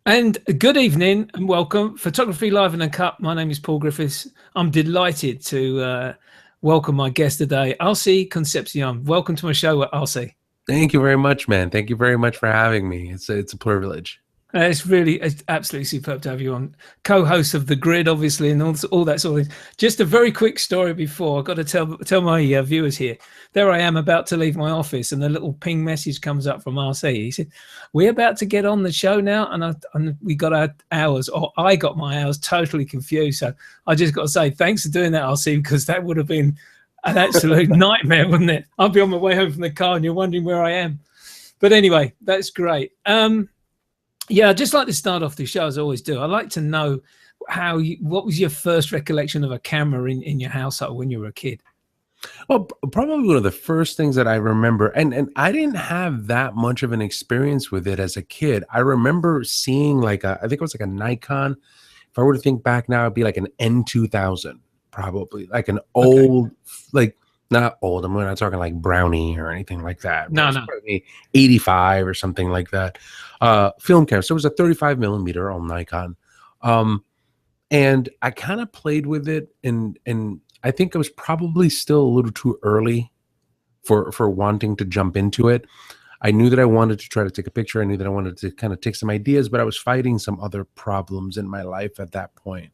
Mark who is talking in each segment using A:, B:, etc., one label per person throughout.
A: And good evening and welcome. Photography Live and Uncut. My name is Paul Griffiths. I'm delighted to welcome my guest today, RC Concepcion. Welcome to my show, RC.
B: Thank you very much, man. Thank you very much for having me. It's a privilege.
A: It's absolutely superb to have you on, co-host of The Grid, obviously, and all that sort of thing. Just a very quick story before I've got to tell my viewers here. There I am about to leave my office, and a little ping message comes up from RC. He said, "We're about to get on the show now," and we got our hours, or I got my hours totally confused. So I just got to say thanks for doing that, RC, because that would have been an absolute nightmare, wouldn't it? I'll be on my way home from the car, and you're wondering where I am. But anyway, that's great. Yeah, I'd just like to start off the show as I always do. I'd like to know what was your first recollection of a camera in your household when you were a kid?
B: Well, probably one of the first things that I remember, and I didn't have that much of an experience with it as a kid. I remember seeing I think it was like a Nikon. If I were to think back now, it'd be like an N2000, probably like an old, not old. I'm not talking like Brownie or anything like that.
A: No.
B: 85 or something like that. Film camera. So it was a 35 millimeter on Nikon. And I kind of played with it, and I think it was probably still a little too early for wanting to jump into it. I knew that I wanted to try to take a picture. I knew that I wanted to kind of take some ideas, but I was fighting some other problems in my life at that point.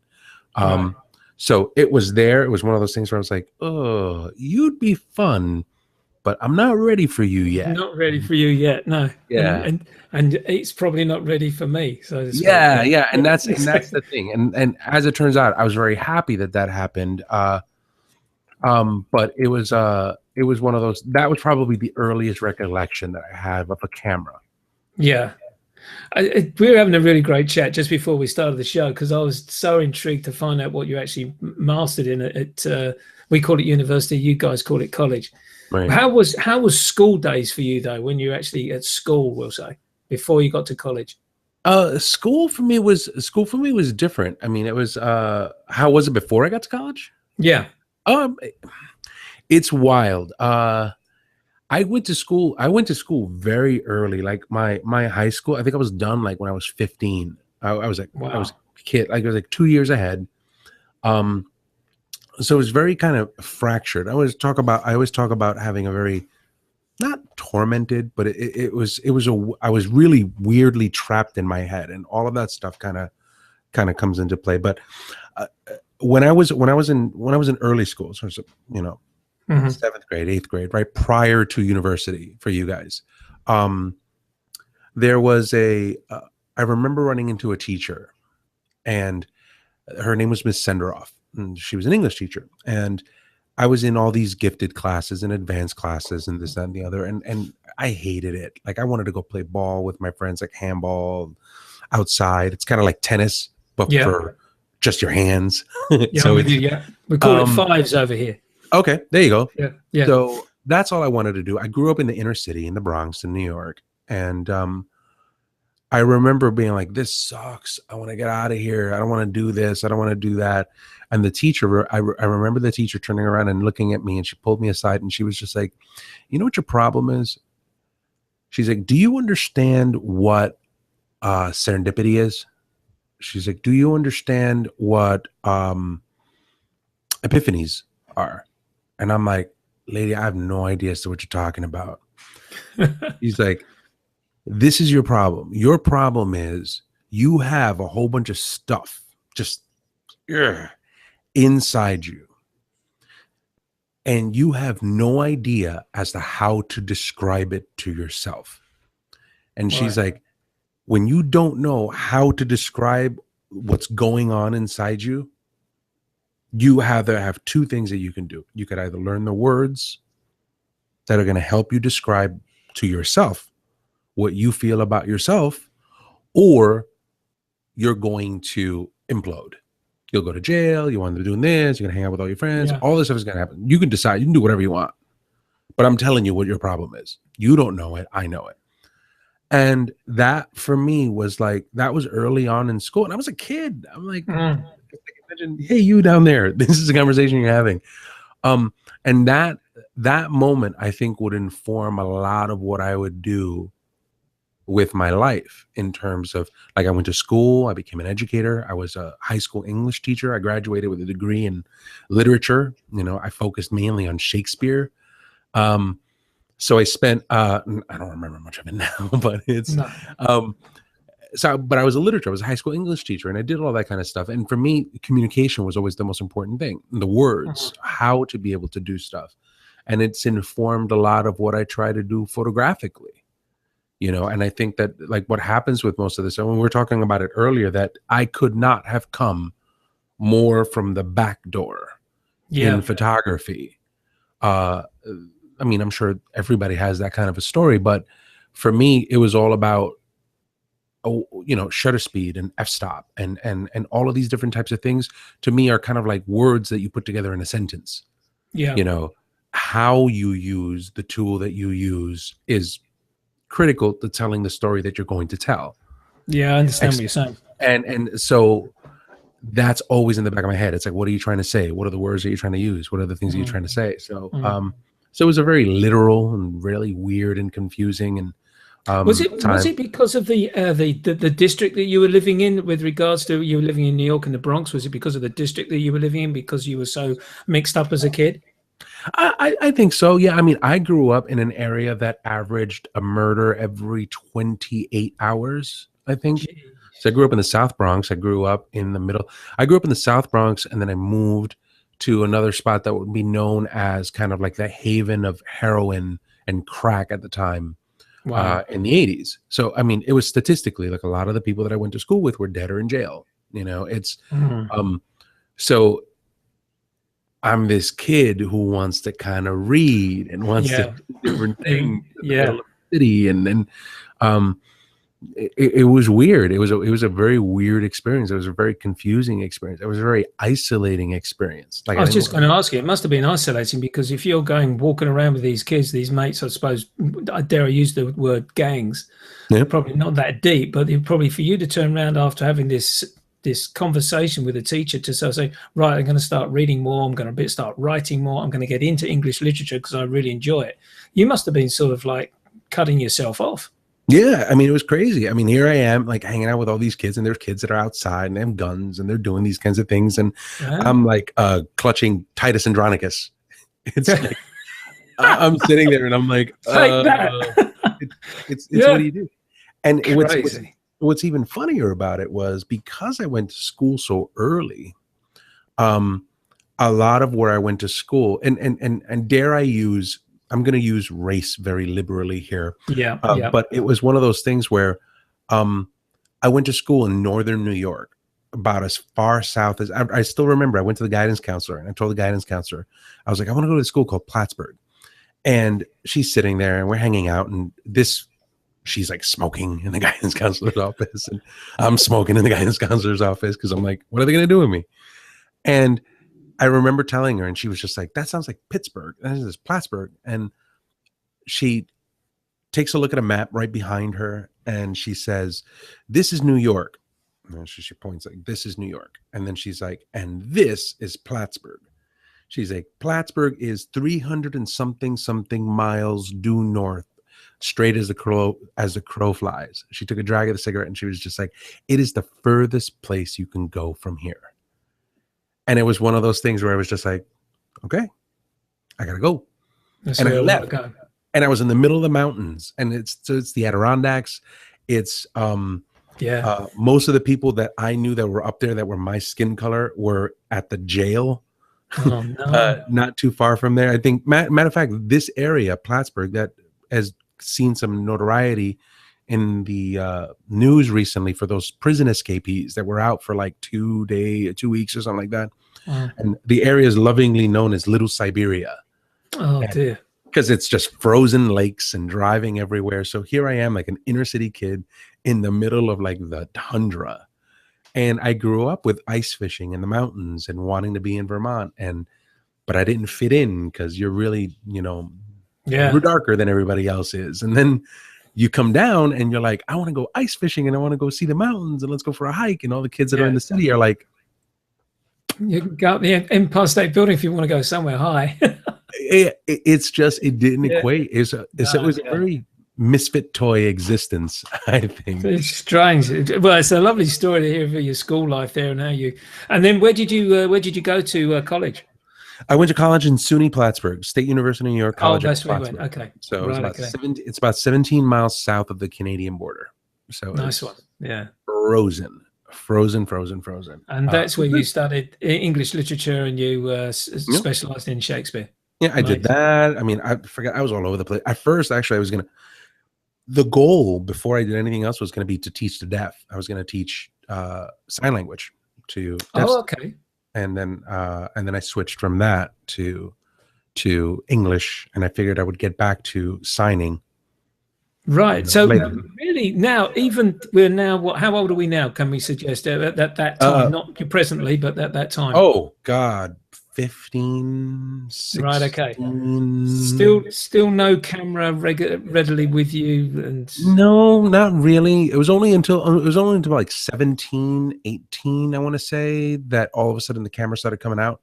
A: Right.
B: So it was there. It was one of those things where I was like, oh, you'd be fun, but I'm not ready for you yet.
A: Not ready for you yet, no.
B: Yeah.
A: And it's probably not ready for me. So
B: yeah. And that's the thing. And as it turns out, I was very happy that happened. But it was one of those, that was probably the earliest recollection that I have of a camera.
A: Yeah. We were having a really great chat just before we started the show, because I was so intrigued to find out what you actually mastered in at we call it university, you guys call it college.
B: Right.
A: How was school days for you though, when you actually at school, we'll say, before you got to college?
B: School for me was different. I mean, it was how was it before I got to college?
A: Yeah.
B: It's wild. I went to school very early. Like my high school, I think I was done like when I was 15. I was like, wow. I was a kid, like I was like 2 years ahead. So it was very kind of fractured. I always talk about having a very, not tormented, but I was really weirdly trapped in my head, and all of that stuff kind of comes into play. But when I was in early school, so mm-hmm. 7th grade, 8th grade, right prior to university for you guys, there was I remember running into a teacher, and her name was Miss Senderoff, and she was an English teacher, and I was in all these gifted classes and advanced classes and this, that, and the other, and I hated it. Like I wanted to go play ball with my friends, like handball outside. It's kind of like tennis, but for just your hands.
A: Yeah, so we call it fives over here.
B: Okay, there you go.
A: Yeah.
B: So that's all I wanted to do. I grew up in the inner city in the Bronx in New York, and I remember being like, "This sucks. I want to get out of here. I don't want to do this. I don't want to do that." And the teacher, I remember the teacher turning around and looking at me, and she pulled me aside, and she was just like, "You know what your problem is?" She's like, "Do you understand what serendipity is?" She's like, "Do you understand what epiphanies are?" And I'm like, "Lady, I have no idea as to what you're talking about." He's like, "This is your problem. Your problem is you have a whole bunch of stuff just inside you, and you have no idea as to how to describe it to yourself." And she's like, when you don't know how to describe what's going on inside you, you either have two things that you can do. You could either learn the words that are going to help you describe to yourself what you feel about yourself, or you're going to implode. You'll go to jail. You want to be doing this. You're going to hang out with all your friends. Yeah. All this stuff is going to happen. You can decide. You can do whatever you want. But I'm telling you what your problem is. You don't know it. I know it. And that for me was like, that was early on in school. And I was a kid. I'm like, imagine, hey, you down there, this is a conversation you're having. And that moment, I think, would inform a lot of what I would do with my life in terms of, like, I went to school, I became an educator, I was a high school English teacher, I graduated with a degree in literature. You know, I focused mainly on Shakespeare. So I spent I don't remember much of it now, but it's
A: No.
B: but I was a literature, I was a high school English teacher, and I did all that kind of stuff. And for me, communication was always the most important thing. The words, how to be able to do stuff. And it's informed a lot of what I try to do photographically, you know. And I think that, like, what happens with most of this, and when we were talking about it earlier, that I could not have come more from the back door in photography. I mean, I'm sure everybody has that kind of a story, but for me, it was all about, you know, shutter speed and f-stop and all of these different types of things, to me, are kind of like words that you put together in a sentence.
A: Yeah.
B: You know, how you use the tool that you use is critical to telling the story that you're going to tell.
A: Yeah, I understand what you're saying.
B: And so that's always in the back of my head. It's like, what are you trying to say? What are the words that you're trying to use? What are the things that you're trying to say? So, so it was a very literal and really weird and confusing. And was it because of the district that you were living in, with regards to, you were living in New York and the Bronx? Was it because of the district that you were living in, because you were so mixed up as a kid? I think so. Yeah. I mean, I grew up in an area that averaged a murder every 28 hours, I think. Jeez. So I grew up in the South Bronx. I grew up in the middle. I grew up in the South Bronx, and then I moved to another spot that would be known as kind of like the haven of heroin and crack at the time. Wow. In the 80s. So, I mean, it was statistically, like, a lot of the people that I went to school with were dead or in jail. You know, it's, so I'm this kid who wants to kind of read and wants to do different things in the middle of the city. And then, it was weird. It was a very weird experience. It was a very confusing experience. It was a very isolating experience. Like,
A: I was just going to ask you, it must have been isolating, because if you're walking around with these kids, these mates, I suppose, dare I use the word gangs, probably not that deep, but probably for you to turn around after having this conversation with a teacher to say, right, I'm going to start reading more, I'm going to start writing more, I'm going to get into English literature because I really enjoy it. You must have been sort of like cutting yourself off.
B: Yeah, I mean, it was crazy. I mean, here I am, like, hanging out with all these kids, and there's kids that are outside and they have guns and they're doing these kinds of things, and I'm like clutching Titus Andronicus. It's like I'm sitting there and I'm like,
A: take that.
B: It's what do you do? And what's even funnier about it was, because I went to school so early, a lot of where I went to school, and dare I use, I'm going to use race very liberally here. But it was one of those things where I went to school in northern New York, about as far south as, I still remember, I went to the guidance counselor and I told the guidance counselor, I was like, I want to go to a school called Plattsburgh. And she's sitting there and we're hanging out, and she's like smoking in the guidance counselor's office, and I'm smoking in the guidance counselor's office, because I'm like, what are they going to do with me? And I remember telling her, and she was just like, that sounds like Pittsburgh. That is Plattsburgh. And she takes a look at a map right behind her, and she says, this is New York. And she points like, this is New York. And then she's like, and this is Plattsburgh. She's like, Plattsburgh is 300 and something miles due north, straight as the crow flies. She took a drag of the cigarette, and she was just like, it is the furthest place you can go from here. And it was one of those things where I was just like, okay, I gotta go. And I left. And I was in the middle of the mountains, and it's the Adirondacks. It's most of the people that I knew that were up there that were my skin color were at the jail. Oh, no. Not too far from there. I think, matter of fact, this area, Plattsburgh, that has seen some notoriety in the news recently for those prison escapees that were out for like 2 weeks or something like that. And the area is lovingly known as Little Siberia.
A: Oh, dear.
B: Because it's just frozen lakes and driving everywhere. So here I am, like an inner city kid in the middle of like the tundra. And I grew up with ice fishing in the mountains and wanting to be in Vermont. But I didn't fit in, because you're really, you're darker than everybody else is. And then you come down and you're like, I want to go ice fishing and I want to go see the mountains and let's go for a hike. And all the kids that are in the city are like,
A: you can go up the Empire State Building if you want to go somewhere high.
B: It's just, it didn't equate. It was a very misfit toy existence, I think.
A: It's strange. Well, it's a lovely story to hear of your school life there and how you. And then where did you go to college?
B: I went to college in SUNY Plattsburgh, State University of New York
A: Oh,
B: College.
A: that's where you went. Okay,
B: So it was
A: right.
B: about
A: Okay,
B: it's about 17 miles south of the Canadian border. So
A: nice one.
B: it's
A: Yeah,
B: frozen.
A: and that's where you
B: Good.
A: studied English literature and you
B: Yep.
A: specialized in Shakespeare.
B: Yeah, I did
A: Amazing.
B: that. I mean, I forgot. I was all over the place. At first, actually, I was gonna. The goal before I did anything else was going to be to teach the deaf. I was going to teach sign language to deaf,
A: Oh, okay.
B: and then I switched from that to English, and I figured I would get back to signing.
A: Right. So
B: Later.
A: really now, even we're now, how old are we now? Can we suggest at that time, not presently, but at that time?
B: Oh God, 15,
A: Right. Okay.
B: 16.
A: Still no camera readily with you, and
B: No, not really. It was only until like 17, 18, I want to say, that all of a sudden the camera started coming out.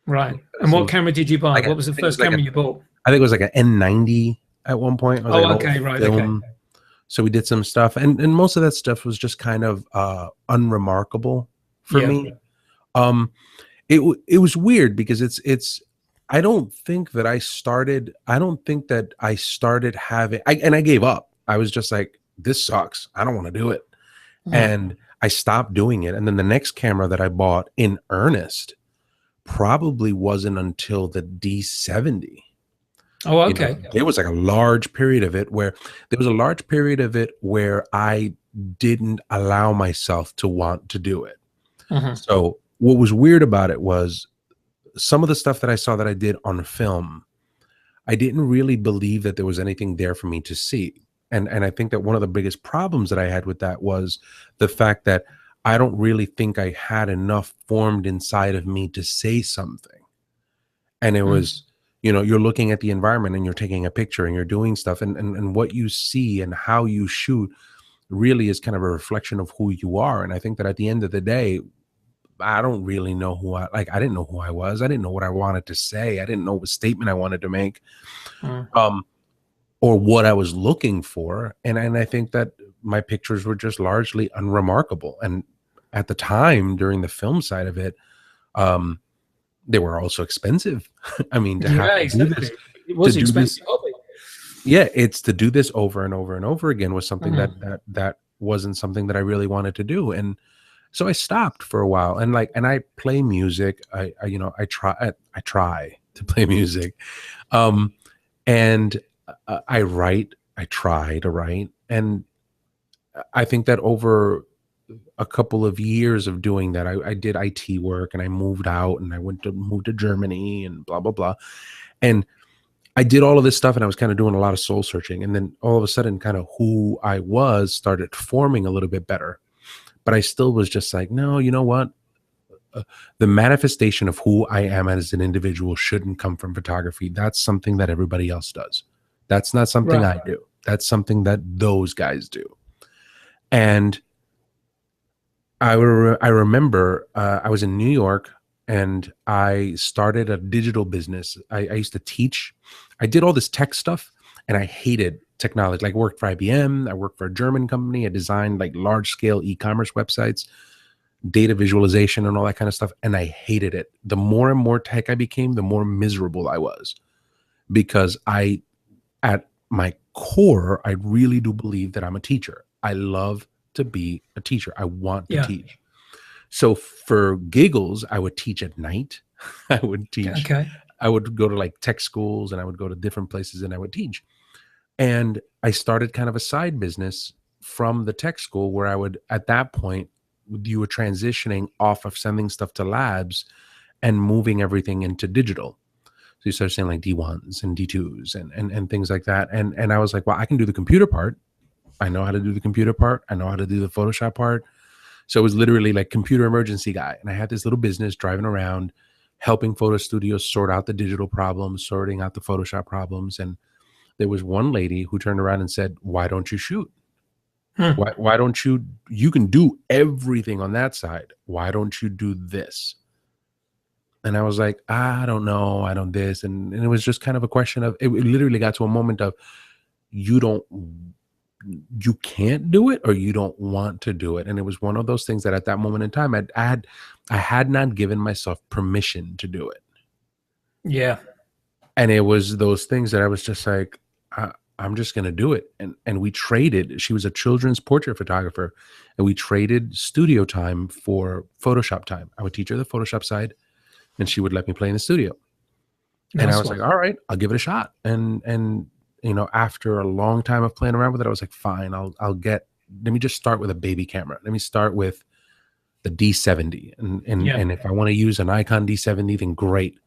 A: right. And what camera did you buy?
B: Like
A: What was the first camera you bought?
B: I think it was like an N90 at one point. It was like an
A: Okay,
B: old
A: right.
B: film.
A: Okay.
B: So we did some stuff, and most of that stuff was just kind of unremarkable for
A: Yeah.
B: me. It was weird because it's I don't think that I started having I gave up. I was just like, this sucks. I don't want to do it. And I stopped doing it. And then the next camera that I bought in earnest probably wasn't until the D70.
A: Oh, okay.
B: There was like a large period of it where I didn't allow myself to want to do it. So what was weird about it was some of the stuff that I saw that I did on film, I didn't really believe that there was anything there for me to see. And I think that one of the biggest problems that I had with that was the fact that I don't really think I had enough formed inside of me to say something. And it was, you're looking at the environment and you're taking a picture and you're doing stuff, and what you see and how you shoot really is kind of a reflection of who you are. And I think that at the end of the day, I don't really know I didn't know who I was. I didn't know what I wanted to say. I didn't know what statement I wanted to make, or what I was looking for. And I think that my pictures were just largely unremarkable. And at the time, during the film side of it, they were also expensive. I mean, to have to do this,
A: it was expensive.
B: It's to do this over and over and over again was something that wasn't something that I really wanted to do. And so I stopped for a while, and I play music. I try to play music. And I write, I try to write. And I think that over a couple of years of doing that, I did IT work, and I moved out, and I moved to Germany and blah, blah, blah. And I did all of this stuff, and I was kind of doing a lot of soul searching. And then all of a sudden, kind of who I was started forming a little bit better. But I still was just like, no, you know what? The manifestation of who I am as an individual shouldn't come from photography. That's something that everybody else does. That's not something I do. That's something that those guys do. And I remember I was in New York, and I started a digital business. I used to teach. I did all this tech stuff, and I hated technology. Like, I worked for IBM. I worked for a German company. I designed like large scale e-commerce websites, data visualization, and all that kind of stuff. And I hated it. The more and more tech I became, the more miserable I was, because at my core, I really do believe that I'm a teacher. I love to be a teacher. I want to teach. So for giggles, I would teach at night. I would teach.
A: Okay.
B: I would go to like tech schools, and I would go to different places, and I would teach. And I started kind of a side business from the tech school, where I would, at that point, you were transitioning off of sending stuff to labs and moving everything into digital. So you start saying like D1s and D2s and things like that. And I was like, well, I can do the computer part. I know how to do the computer part. I know how to do the Photoshop part. So it was literally like computer emergency guy. And I had this little business driving around, helping photo studios sort out the digital problems, sorting out the Photoshop problems. And there was one lady who turned around and said, why don't you shoot? Why don't you can do everything on that side. Why don't you do this? And I was like, I don't know. I don't this. And it was just kind of a question of, it literally got to a moment of, you can't do it or you don't want to do it. And it was one of those things that at that moment in time, I had not given myself permission to do it.
A: Yeah.
B: And it was those things that I was just like, I'm just going to do it. And we traded. She was a children's portrait photographer, and we traded studio time for Photoshop time. I would teach her the Photoshop side, and she would let me play in the studio. And I was like, all right, I'll give it a shot. And you know, after a long time of playing around with it, I was like, fine, let me just start with a baby camera. Let me start with the D70. And if I want to use an Icon D70, then great.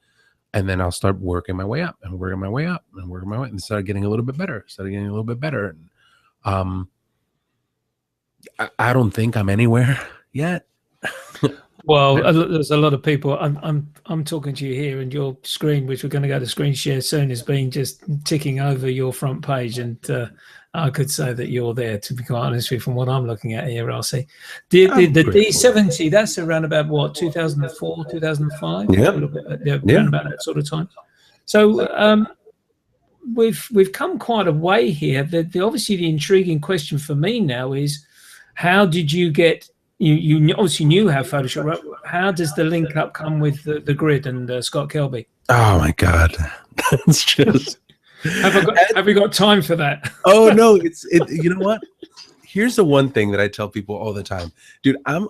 B: And then I'll start working my way up and working my way up and working my way. And started getting a little bit better. And I don't think I'm anywhere yet.
A: Well, there's a lot of people. I'm talking to you here, and your screen, which we're going to go to screen share soon, has been just ticking over your front page, and I could say that you're there. To be quite honest with you, from what I'm looking at here, RC, the D70, that's around about what, 2004, 2005,
B: yeah,
A: a little bit, around about that sort of time. So we've come quite a way here. Obviously, the intriguing question for me now is, how did you get? You obviously knew how Photoshop worked. How does the link up come with the grid and Scott Kelby?
B: Oh my God, that's just.
A: Have we got time for that?
B: Oh no, you know what? Here's the one thing that I tell people all the time, dude. I'm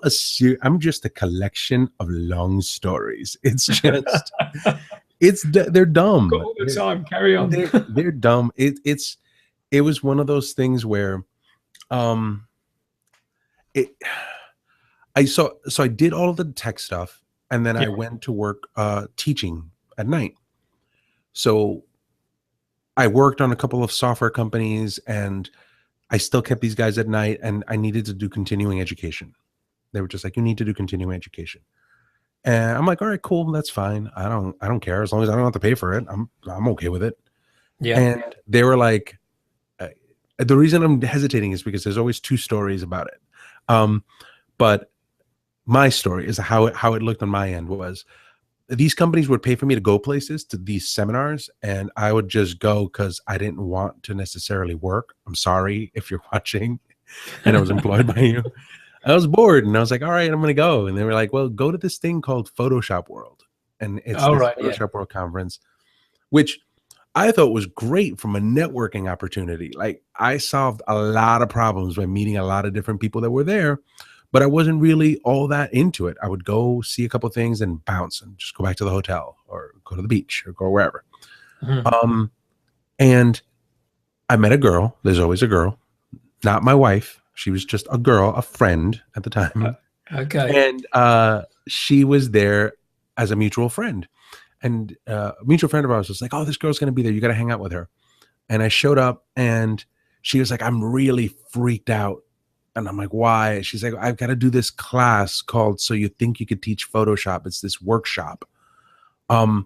B: just a collection of long stories. It's just, they're dumb.
A: All the time. Carry on.
B: They're dumb. It was one of those things where, So I did all of the tech stuff, and then I went to work teaching at night. So I worked on a couple of software companies, and I still kept these guys at night, and I needed to do continuing education. They were just like, you need to do continuing education. And I'm like, all right, cool, that's fine. I don't care, as long as I don't have to pay for it. I'm okay with it. Yeah. And they were like, the reason I'm hesitating is because there's always two stories about it. But my story is how it looked on my end was, these companies would pay for me to go places, to these seminars, and I would just go because I didn't want to necessarily work. I'm sorry if you're watching and I was employed by you. I was bored, and I was like, all right, I'm going to go. And they were like, well, go to this thing called Photoshop World. And it's Photoshop World conference, which I thought was great from a networking opportunity. Like, I solved a lot of problems by meeting a lot of different people that were there, but I wasn't really all that into it. I would go see a couple of things and bounce and just go back to the hotel or go to the beach or go wherever. Mm-hmm. And I met a girl. There's always a girl, not my wife. She was just a girl, a friend at the time.
A: Okay.
B: And she was there as a mutual friend. And a mutual friend of ours was like, oh, this girl's going to be there. You got to hang out with her. And I showed up, and she was like, I'm really freaked out. And I'm like, why? She's like, I've got to do this class called So You Think You Could Teach Photoshop. It's this workshop. And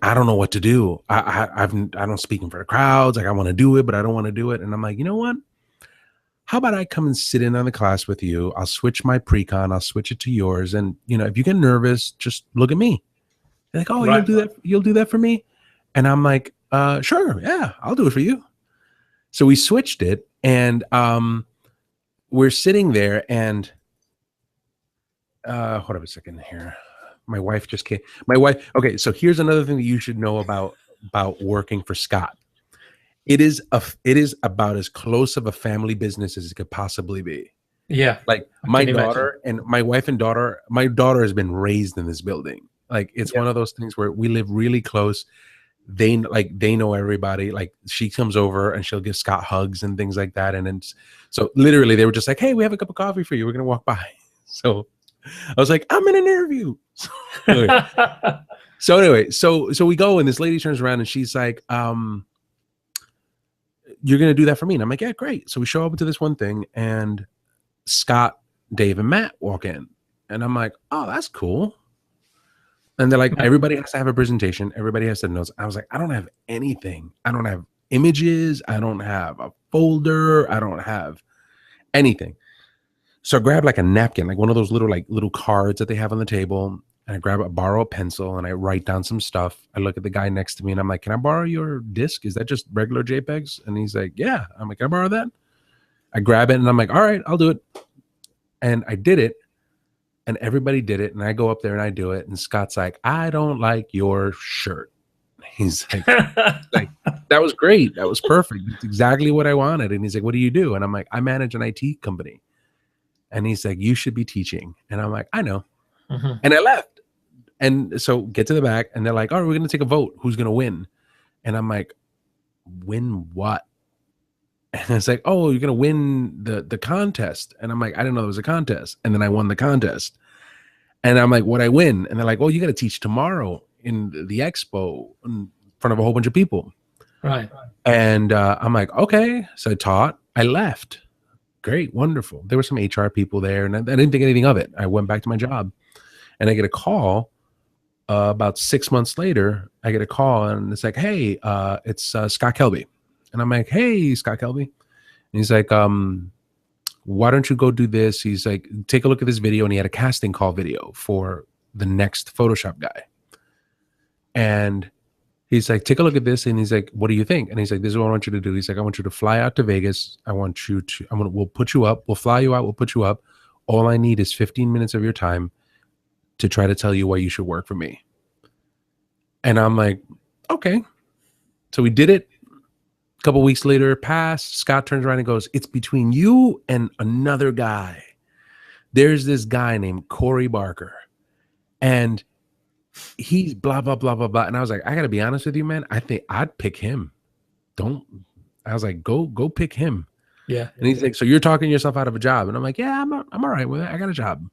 B: I don't know what to do. I don't speak in front of crowds. Like, I want to do it, but I don't want to do it. And I'm like, you know what? How about I come and sit in on the class with you? I'll switch my pre-con. I'll switch it to yours. And, you know, if you get nervous, just look at me. They're like, oh, right. You'll do that for me? And I'm like, sure. Yeah, I'll do it for you. So we switched it, and we're sitting there, and hold on a second here. My wife just came. Okay, so here's another thing that you should know about working for Scott. It is about as close of a family business as it could possibly be.
A: Yeah.
B: Like, my daughter and my wife and daughter, my daughter has been raised in this building. Like, it's one of those things where we live really close. They know everybody. Like, she comes over and she'll give Scott hugs and things like that. And then, so literally they were just like, hey, we have a cup of coffee for you. We're going to walk by. So I was like, I'm in an interview. So anyway, so we go, and this lady turns around and she's like, you're going to do that for me? And I'm like, yeah, great. So we show up to this one thing, and Scott, Dave, and Matt walk in, and I'm like, oh, that's cool. And they're like, everybody has to have a presentation. Everybody has to have notes. I was like, I don't have anything. I don't have images. I don't have a folder. I don't have anything. So I grabbed like a napkin, like one of those little cards that they have on the table. and I borrow a pencil and I write down some stuff. I look at the guy next to me and I'm like, can I borrow your disc? Is that just regular JPEGs? And he's like, yeah. I'm like, can I borrow that? I grab it and I'm like, all right, I'll do it. And I did it. And everybody did it. And I go up there and I do it. And Scott's like, I don't like your shirt. He's like, that was great. That was perfect. It's exactly what I wanted. And he's like, what do you do? And I'm like, I manage an IT company. And he's like, you should be teaching. And I'm like, I know. And I left. And so get to the back and they're like, all right, we're going to take a vote. Who's going to win? And I'm like, win what? And it's like, oh, you're going to win the contest. And I'm like, I didn't know there was a contest. And then I won the contest. And I'm like, what'd I win? And they're like, well, you got to teach tomorrow in the expo in front of a whole bunch of people.
A: Right.
B: And I'm like, okay. So I taught. I left. Great. Wonderful. There were some HR people there. And I didn't think anything of it. I went back to my job. And I get a call about 6 months later. I get a call and it's like, hey, it's Scott Kelby. And I'm like, hey, Scott Kelby. And he's like, why don't you go do this? He's like, take a look at this video. And he had a casting call video for the next Photoshop guy. And he's like, take a look at this. And he's like, what do you think? And he's like, this is what I want you to do. He's like, I want you to fly out to Vegas. We'll put you up. We'll fly you out. We'll put you up. All I need is 15 minutes of your time to try to tell you why you should work for me. And I'm like, okay. So we did it. A couple weeks later passed. Scott turns around and goes, it's between you and another guy. There's this guy named Corey Barker. And he's blah, blah, blah, blah, blah. And I was like, I got to be honest with you, man. I think I'd pick him. I was like, go pick him.
A: Yeah.
B: And he's like, so you're talking yourself out of a job. And I'm like, yeah, I'm all right with it. I got a job.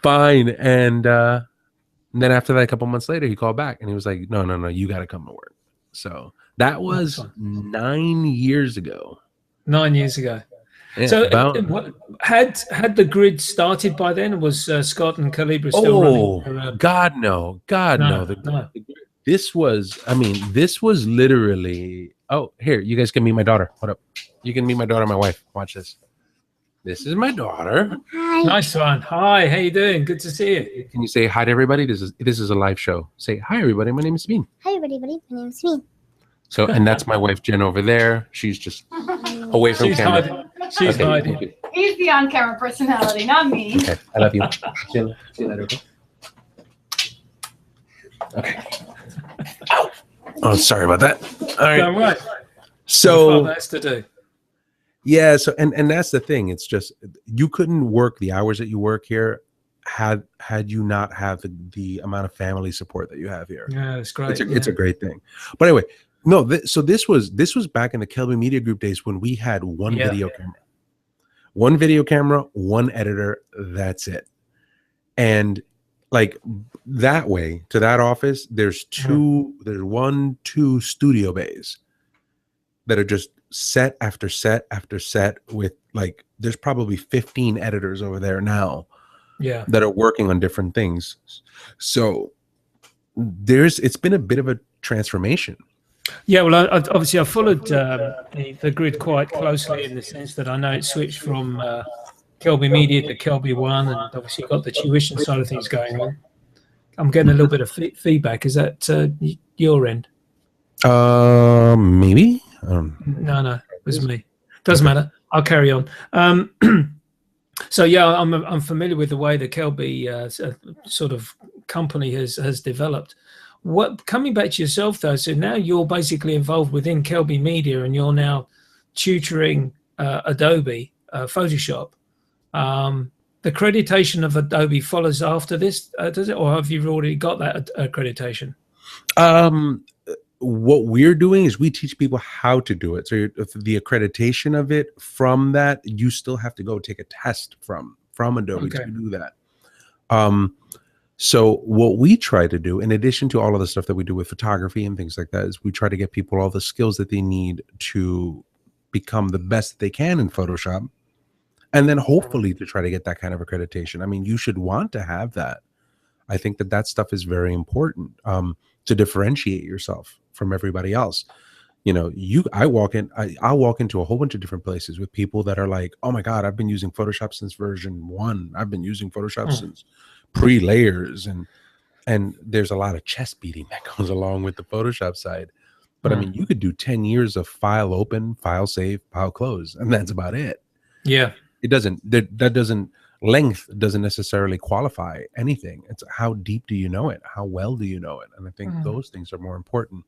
B: Fine. And then after that, a couple months later, he called back and he was like, no, you got to come to work. So that was 9 years ago.
A: 9 years ago.
B: Yeah,
A: so had the grid started by then? Was Scott and Calibra still running?
B: God, no. No. This was literally, here, you guys can meet my daughter. What up? You can meet my daughter, my wife. Watch this. This is my daughter.
C: Hi.
A: Nice one. Hi, how you doing? Good to see you.
B: Can you say hi to everybody? This is a live show. Say hi, everybody. My name is Smeen.
C: Hi, everybody. My name is Smeen.
B: So, and that's my wife, Jen, over there. She's just away from camera.
A: She's hiding.
D: He's the on-camera personality, not me.
B: Okay, I love you. See you later. Okay. Okay. Oh, sorry about that. All right.
A: All right.
B: So
A: that's to do.
B: Yeah. So, and that's the thing. It's just, you couldn't work the hours that you work here had you not have the amount of family support that you have here.
A: Yeah, it's great.
B: It's a great thing. But anyway, no. So this was back in the Kelby Media Group days when we had one video camera, one editor. That's it. And like that way to that office, there's two studio bays that are just set after set after set with like, there's probably 15 editors over there now that are working on different things. So it's been a bit of a transformation.
A: Yeah, well, obviously I followed the grid quite closely in the sense that I know it switched from Kelby Media to Kelby One, and obviously you've got the tuition side of things going on. I'm getting a little bit of feedback. Is that your end?
B: Maybe.
A: No, it was me. Doesn't matter. I'll carry on. So yeah, I'm familiar with the way the Kelby sort of company has developed. Coming back to yourself though, so now you're basically involved within Kelby Media, and you're now tutoring Adobe Photoshop. The accreditation of Adobe follows after this, does it, or have you already got that accreditation?
B: What we're doing is we teach people how to do it. So the accreditation of it, from that, you still have to go take a test from Adobe to do that. So what we try to do, in addition to all of the stuff that we do with photography and things like that, is we try to get people all the skills that they need to become the best that they can in Photoshop. And then hopefully to try to get that kind of accreditation. I mean, you should want to have that. I think that stuff is very important to differentiate yourself from everybody else. You know, I'll walk into a whole bunch of different places with people that are like, oh my God, I've been using Photoshop since version 1. I've been using Photoshop since pre-layers, and there's a lot of chest beating that goes along with the Photoshop side. But I mean, you could do 10 years of file open, file save, file close, and that's about it.
A: Yeah.
B: It doesn't, that doesn't, length doesn't necessarily qualify anything. It's how deep do you know it? How well do you know it? And I think those things are more important.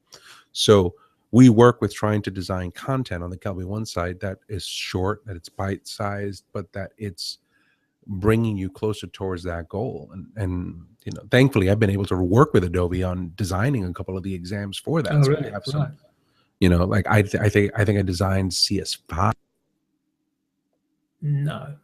B: So we work with trying to design content on the Kelby One side that is short, that it's bite-sized, but that it's bringing you closer towards that goal. And you know, thankfully, I've been able to work with Adobe on designing a couple of the exams for that.
A: Oh,
B: so
A: really?
B: we have some, you know, like I think I designed CS5.
A: No.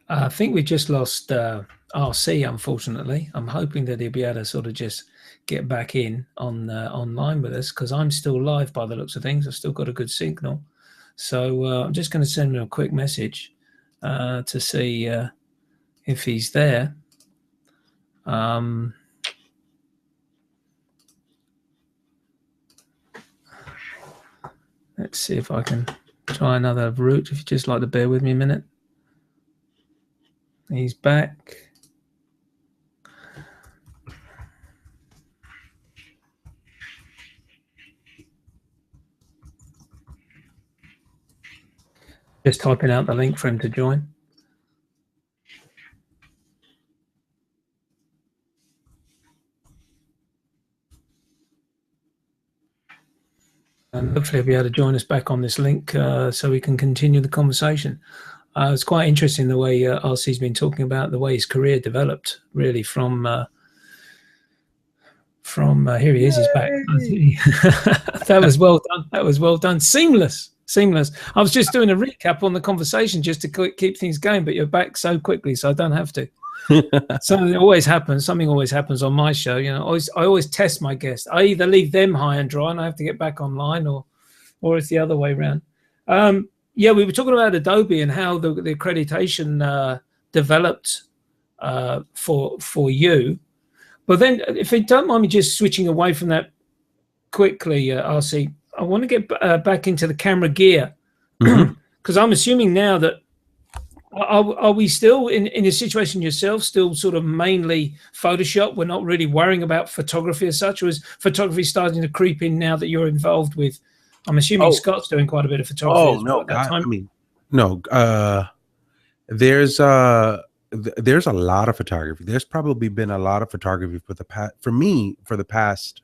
A: I think we just lost RC, unfortunately. I'm hoping that he'll be able to sort of just get back in on online with us, because I'm still live by the looks of things. I've still got a good signal. So I'm just going to send him a quick message to see if he's there. Let's see if I can try another route, if you'd just like to bear with me a minute. He's back. Just typing out the link for him to join. And hopefully he'll be able to join us back on this link so we can continue the conversation. It's quite interesting the way RC's been talking about the way his career developed, really, from here he is, he's back. That was well done. That was well done. Seamless. I was just doing a recap on the conversation just to keep things going, but you're back so quickly, so I don't have to. Something always happens. Something always happens on my show. You know, I always test my guests. I either leave them high and dry and I have to get back online, or it's the other way around. Yeah, we were talking about Adobe and how the accreditation developed for you. But then, if you don't mind me just switching away from that quickly, RC, I want to get back into the camera gear, because I'm assuming now that are we still in a situation yourself, still sort of mainly Photoshop? We're not really worrying about photography as such, or is photography starting to creep in now that you're involved with? I'm assuming Scott's doing quite a bit of photography.
B: Oh no, at that time. I mean, no. There's a lot of photography. There's probably been a lot of photography for the past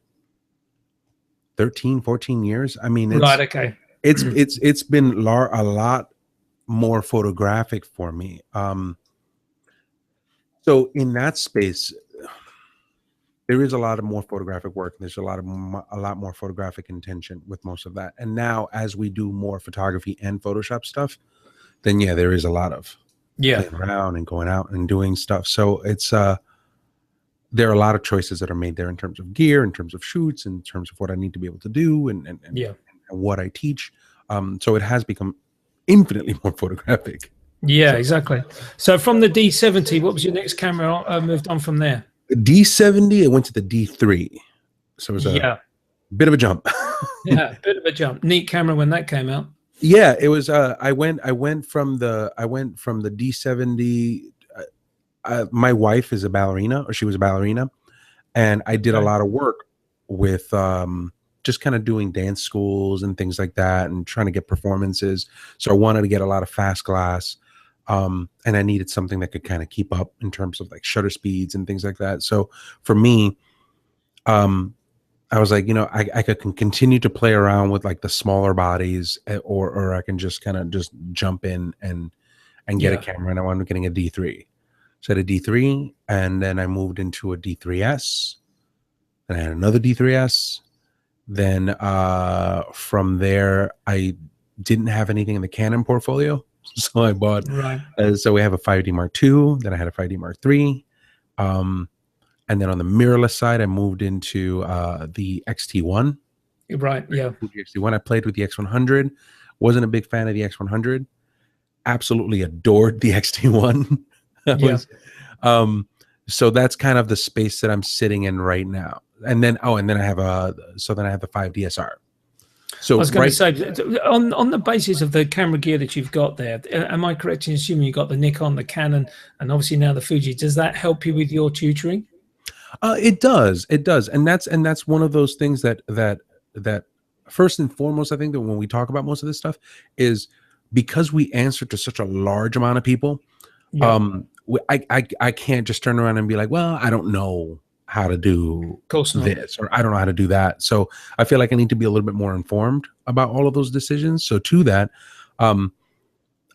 B: 13, 14 years. I mean, it's,
A: right. Okay.
B: It's been a lot more photographic for me. So in that space, there is a lot of more photographic work. There's a lot more photographic intention with most of that. And now, as we do more photography and Photoshop stuff, then yeah, there is a lot of playing around and going out and doing stuff. So it's there are a lot of choices that are made there in terms of gear, in terms of shoots, in terms of what I need to be able to do, and what I teach. So it has become infinitely more photographic.
A: Yeah, exactly. So from the D70, what was your next camera moved on from there?
B: The D70, I went to the D3. So it was a bit of a jump.
A: Yeah, a bit of a jump. Neat camera when that came out.
B: Yeah, it was. I went from the D70. My wife is a ballerina, or she was a ballerina, and I did a lot of work with just kind of doing dance schools and things like that, and trying to get performances. So I wanted to get a lot of fast glass, and I needed something that could kind of keep up in terms of like shutter speeds and things like that. So for me, I was like, you know, I could continue to play around with like the smaller bodies, or I can just kind of just jump in and get a camera. And I wound up getting a D3. So I had a D3, and then I moved into a D3S. Then I had another D3S. Then from there, I didn't have anything in the Canon portfolio, so I bought. So we have a 5D Mark II. Then I had a 5D Mark III. And then on the mirrorless side, I moved into the XT1.
A: Right, yeah.
B: Fuji XT1. I played with the X100. Wasn't a big fan of the X100. Absolutely adored the XT1. So that's kind of the space that I'm sitting in right now. And then then I have the 5DSR. So
A: I was going to say, on the basis of the camera gear that you've got there, am I correct in assuming you've got the Nikon, the Canon, and obviously now the Fuji? Does that help you with your tutoring?
B: It does, and that's one of those things that first and foremost, I think that when we talk about most of this stuff is because we answer to such a large amount of people. Yeah. I can't just turn around and be like, well, I don't know how to do this, or I don't know how to do that. So I feel like I need to be a little bit more informed about all of those decisions. So to that, a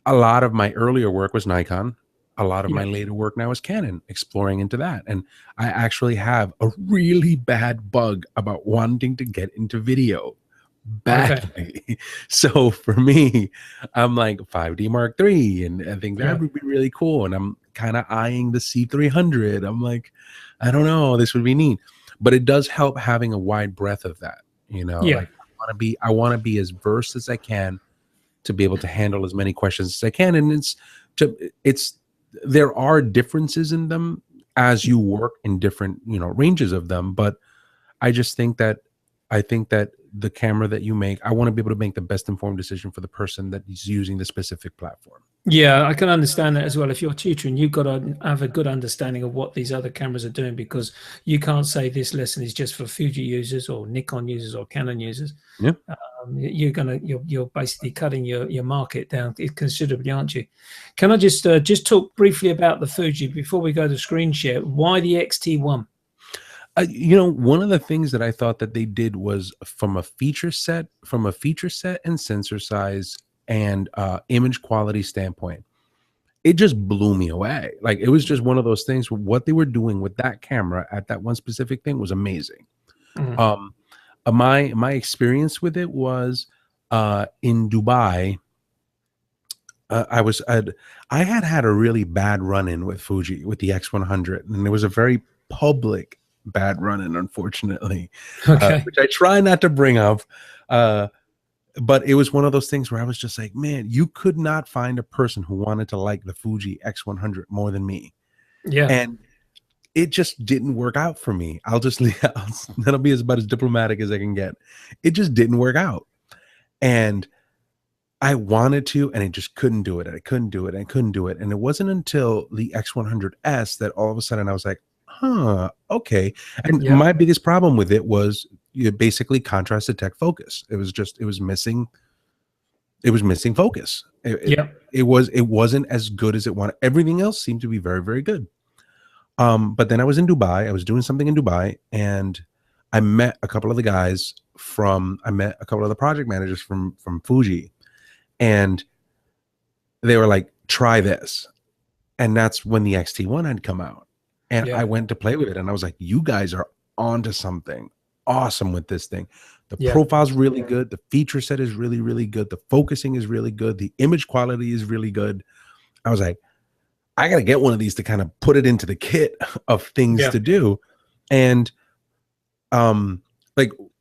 B: lot of my earlier work was Nikon. A lot of my later work now is Canon, exploring into that. And I actually have a really bad bug about wanting to get into video badly. Okay. So for me, I'm like 5D Mark III, and I think that would be really cool. And I'm kind of eyeing the C300. I'm like, I don't know, this would be neat. But it does help having a wide breadth of that, you know. Like I want to be as versed as I can to be able to handle as many questions as I can. And there are differences in them as you work in different, ranges of them. But I think that the camera that you make, I want to be able to make the best informed decision for the person that is using the specific platform. Yeah, I can understand that as well. If you're tutoring, you've got to have a good understanding of what these other cameras are doing, because you can't say this lesson is just for Fuji users or Nikon users or Canon users. Yeah. You're basically cutting your market down considerably, aren't you? Can I just talk briefly about the Fuji before we go to screen share? Why the XT1? One of the things that I thought that they did was from a feature set and sensor size and image quality standpoint, it just blew me away. Like, it was just one of those things where what they were doing with that camera at that one specific thing was amazing. Mm-hmm. My experience with it was in Dubai. I had a really bad run-in with Fuji with the X100, and it was a very public bad run-in, unfortunately, which I try not to bring up. But it was one of those things where I was just like, man, you could not find a person who wanted to like the Fuji X100 more than me. Yeah. And it just didn't work out for me. That'll be about as diplomatic as I can get. It just didn't work out. And I wanted to, and I just couldn't do it. And I couldn't do it. And I couldn't do it. And it wasn't until the X100S that all of a sudden I was like, okay. And my biggest problem with it was basically contrast detect focus. It was missing focus. It wasn't as good as it wanted. Everything else seemed to be very, very good. But then I was in Dubai. I was doing something in Dubai, and I met a couple of the project managers from Fuji, and they were like, try this. And that's when the XT1 had come out. And I went to play with it, and I was like, you guys are onto something awesome with this thing. The profile's really good. The feature set is really, really good. The focusing is really good. The image quality is really good. I was like, I got to get one of these to kind of put it into the kit of things to do. And I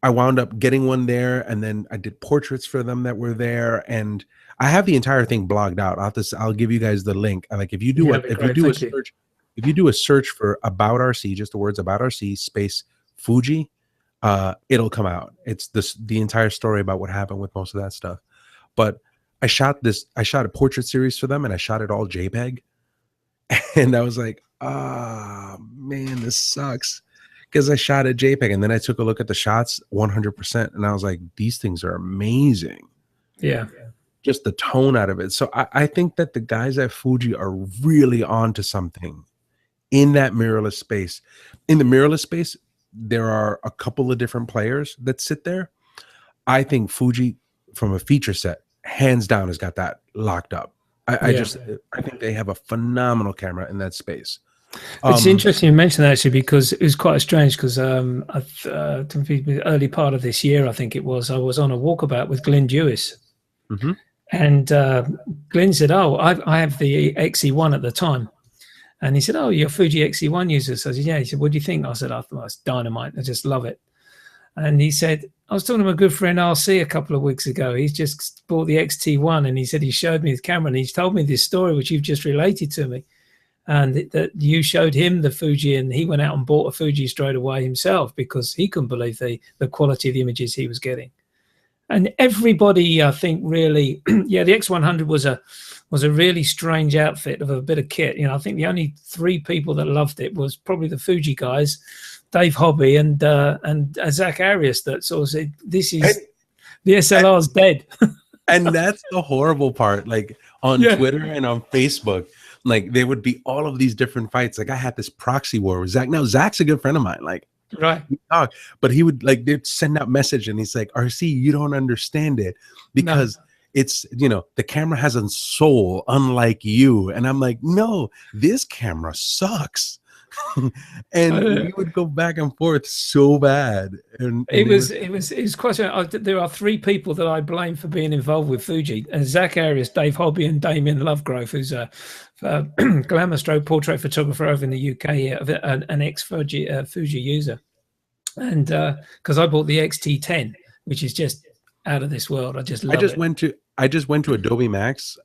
B: wound up getting one there, and then I did portraits for them that were there, and I have the entire thing blogged out. I'll give you guys the link. Like, if you do a search for About RC, just the words About RC space Fuji, it'll come out. It's the entire story about what happened with most of that stuff. But I shot a portrait series for them, and I shot it all JPEG. And I was like, man, this sucks, because I shot a JPEG, and then I took a look at the shots 100%, and I was like, these things are amazing. Yeah. Just the tone out of it. So I think that the guys at Fuji are really onto something in that mirrorless space. In the mirrorless space, there are a couple of different players that sit there. I think Fuji, from a feature set, hands down, has got that locked up. I think they have a phenomenal camera in that space.
A: It's interesting you mentioned that, actually, because it was quite strange, because the early part of this year, I think it was, I was on a walkabout with Glenn Dewis. Mm-hmm. And Glenn said, I have the XE1 at the time. And he said, oh, you're Fuji XE1 user. So I said, yeah. He said, what do you think? I said, I thought it's dynamite. I just love it. And he said, I was talking to my good friend RC a couple of weeks ago. He's just bought the XT1, and he said he showed me his camera, and he's told me this story, which you've just related to me. and that you showed him the Fuji, and he went out and bought a Fuji straight away himself because he couldn't believe the quality of the images he was getting. And everybody, I think, really, yeah, the X100 was a really strange outfit of a bit of kit. You know, I think the only 3 people that loved it was probably the Fuji guys, Dave Hobby and Zach Arias, that sort of said, "This is the SLR's dead."
B: And that's the horrible part. Like on Twitter and on Facebook, like there would be all of these different fights. Like I had this proxy war with Zach. Now Zach's a good friend of mine. Like,
A: right.
B: But he would like, they'd send out message and he's like, RC, you don't understand it because it's, you know, the camera has a soul unlike you. And I'm like, no, this camera sucks. And we would go back and forth so bad. And
A: it was quite. There are 3 people that I blame for being involved with Fuji: Zach Arias, Dave Hobby, and Damien Lovegrove, who's a glamour stroke portrait photographer over in the UK, an ex-Fuji user. And because I bought the XT10, which is just out of this world. I just went to Adobe Max.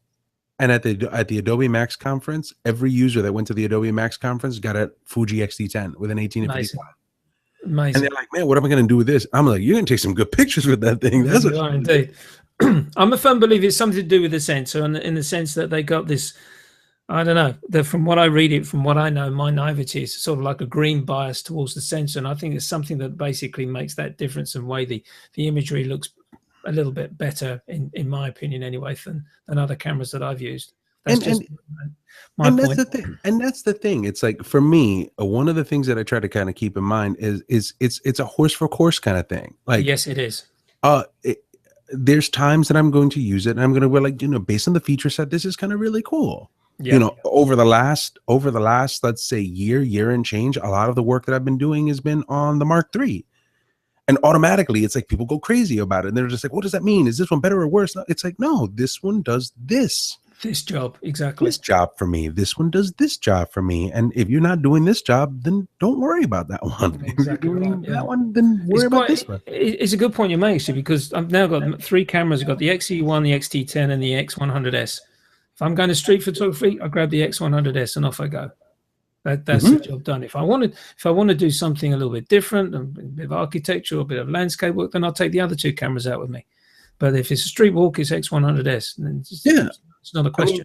B: And at the Adobe Max conference, every user that went to the Adobe Max conference got a Fuji XT10 with an 18-55.
A: Amazing.
B: And they're like, man, what am I going to do with this? I'm like, you're going to take some good pictures with that thing. That's
A: indeed. I'm a firm believer it's something to do with the sensor, and in the sense that they got this, I don't know, from what I read it, from what I know, my naivety is sort of like a green bias towards the sensor. And I think it's something that basically makes that difference in the way the imagery looks a little bit better, in my opinion anyway, than other cameras that I've used. That's my point.
B: That's the thing. It's like, for me, one of the things that I try to kind of keep in mind is it's a horse for course kind of thing. Like,
A: yes, it is.
B: There's times that I'm going to use it and I'm going to be like, you know, based on the feature set, this is kind of really cool. Yeah. You know, over the last, let's say year and change, a lot of the work that I've been doing has been on the Mark III. And automatically, it's like people go crazy about it. And they're just like, what does that mean? Is this one better or worse? It's like, no, this one does this
A: job. Exactly.
B: This job for me. This one does this job for me. And if you're not doing this job, then don't worry about that one.
A: Exactly. If you're doing
B: that one, then worry about this one.
A: It's a good point you make, actually, because I've now got 3 cameras. I've got the XE1, the XT10, and the X100S. If I'm going to street photography, I grab the X100S and off I go. That's the job done. If I want to do something a little bit different, a bit of architecture or a bit of landscape work, then I'll take the other 2 cameras out with me. But if it's a street walk, it's X100S. And it's not a question.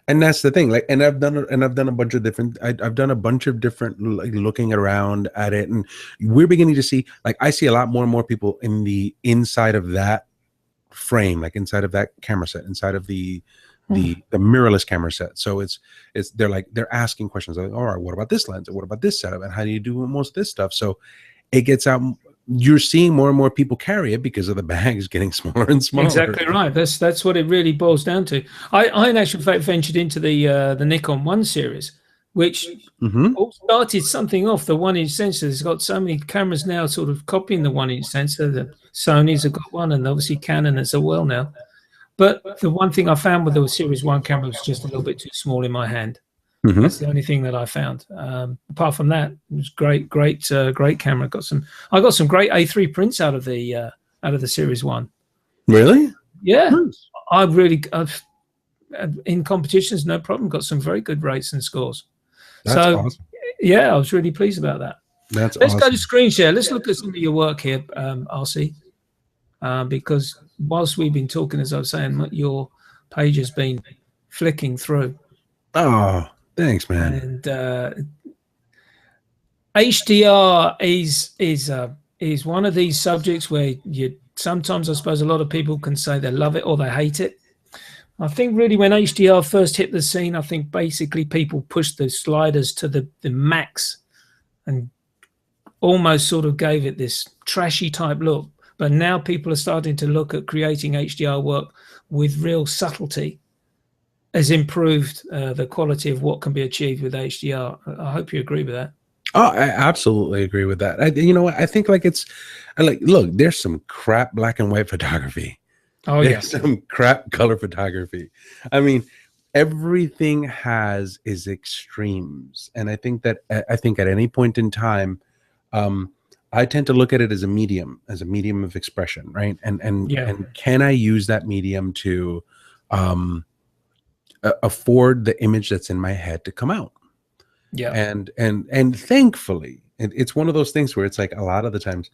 B: And that's the thing. Like, and I've done a bunch of different. I've done a bunch of different, like, looking around at it, and we're beginning to see. Like, I see a lot more and more people in the inside of that frame, like inside of that camera set, inside of the mirrorless camera set. So they're asking questions like, all right, what about this lens? What about this setup? And how do you do most of this stuff? So it gets out. You're seeing more and more people carry it because of the bags getting smaller and smaller.
A: Exactly right. That's what it really boils down to. I in actual fact ventured into the Nikon 1 series, which all started something off. The 1-inch sensor has got so many cameras now sort of copying the 1-inch sensor. The Sony's have got one, and obviously Canon as well now. But the one thing I found with the Series 1 camera was just a little bit too small in my hand. That's the only thing that I found. Apart from that, it was great camera. I got some great A3 prints out of the Series 1.
B: Really?
A: Yeah. I've in competitions, no problem. Got some very good rates and scores.
B: That's awesome.
A: Yeah, I was really pleased about that. Let's go to screen share. Let's look at some of your work here, RC. Because whilst we've been talking, as I was saying, your page has been flicking through.
B: Oh, thanks, man.
A: And HDR is one of these subjects where sometimes, I suppose, a lot of people can say they love it or they hate it. I think really when HDR first hit the scene, I think basically people pushed the sliders to the max and almost sort of gave it this trashy type look. But now people are starting to look at creating HDR work with real subtlety, has improved the quality of what can be achieved with HDR. I hope you agree with that.
B: Oh, I absolutely agree with that. You know what? I think look, there's some crap black and white photography.
A: Oh,
B: there's some crap color photography. I mean, everything has its extremes. And I think at any point in time, I tend to look at it as a medium of expression, right? And can I use that medium to afford the image that's in my head to come out.
A: Yeah.
B: And thankfully, it's one of those things where it's like a lot of the times,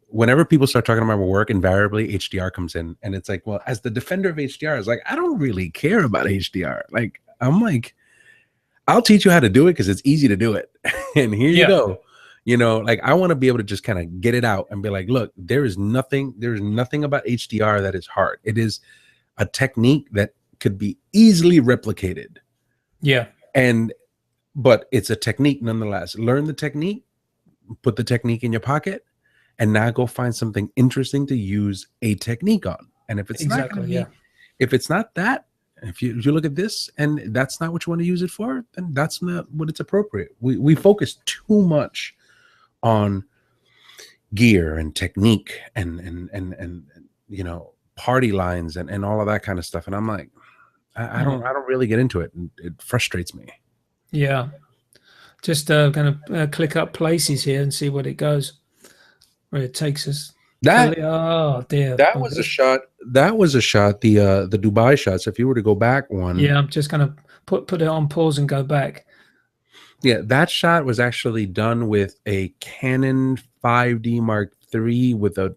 B: whenever people start talking about my work, invariably HDR comes in, and it's like, well, as the defender of HDR, it's like, I don't really care about HDR. Like, I'm like, I'll teach you how to do it because it's easy to do it. And here you go. You know, like, I want to be able to just kind of get it out and be like, look, there's nothing about HDR that is hard. It is a technique that could be easily replicated.
A: Yeah.
B: But it's a technique nonetheless. Learn the technique, put the technique in your pocket, and now go find something interesting to use a technique on. And if it's not gonna be, if it's not that, if you look at this and that's not what you want to use it for, then that's not what it's appropriate. We focus too much on gear and technique and you know, party lines and all of that kind of stuff. And I'm like, I don't really get into it. And it frustrates me.
A: Yeah. Just gonna click up places here and see what it goes, where it takes us. Oh dear.
B: That was a shot. That was a shot. The Dubai shots. If you were to go back one.
A: Yeah, I'm just gonna put it on pause and go back.
B: Yeah, that shot was actually done with a Canon 5D Mark III with the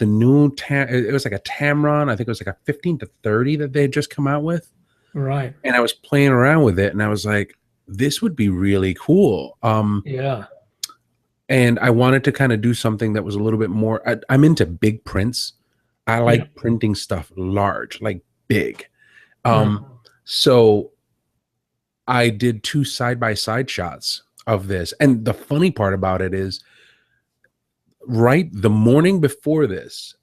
B: new it was like a Tamron. I think it was like a 15-30 that they had just come out with.
A: Right.
B: And I was playing around with it, and I was like, this would be really cool.
A: Yeah.
B: And I wanted to kind of do something that was a little bit more. I'm into big prints. I like printing stuff large, like big. So I did 2 side-by-side shots of this. And the funny part about it is, right the morning before this,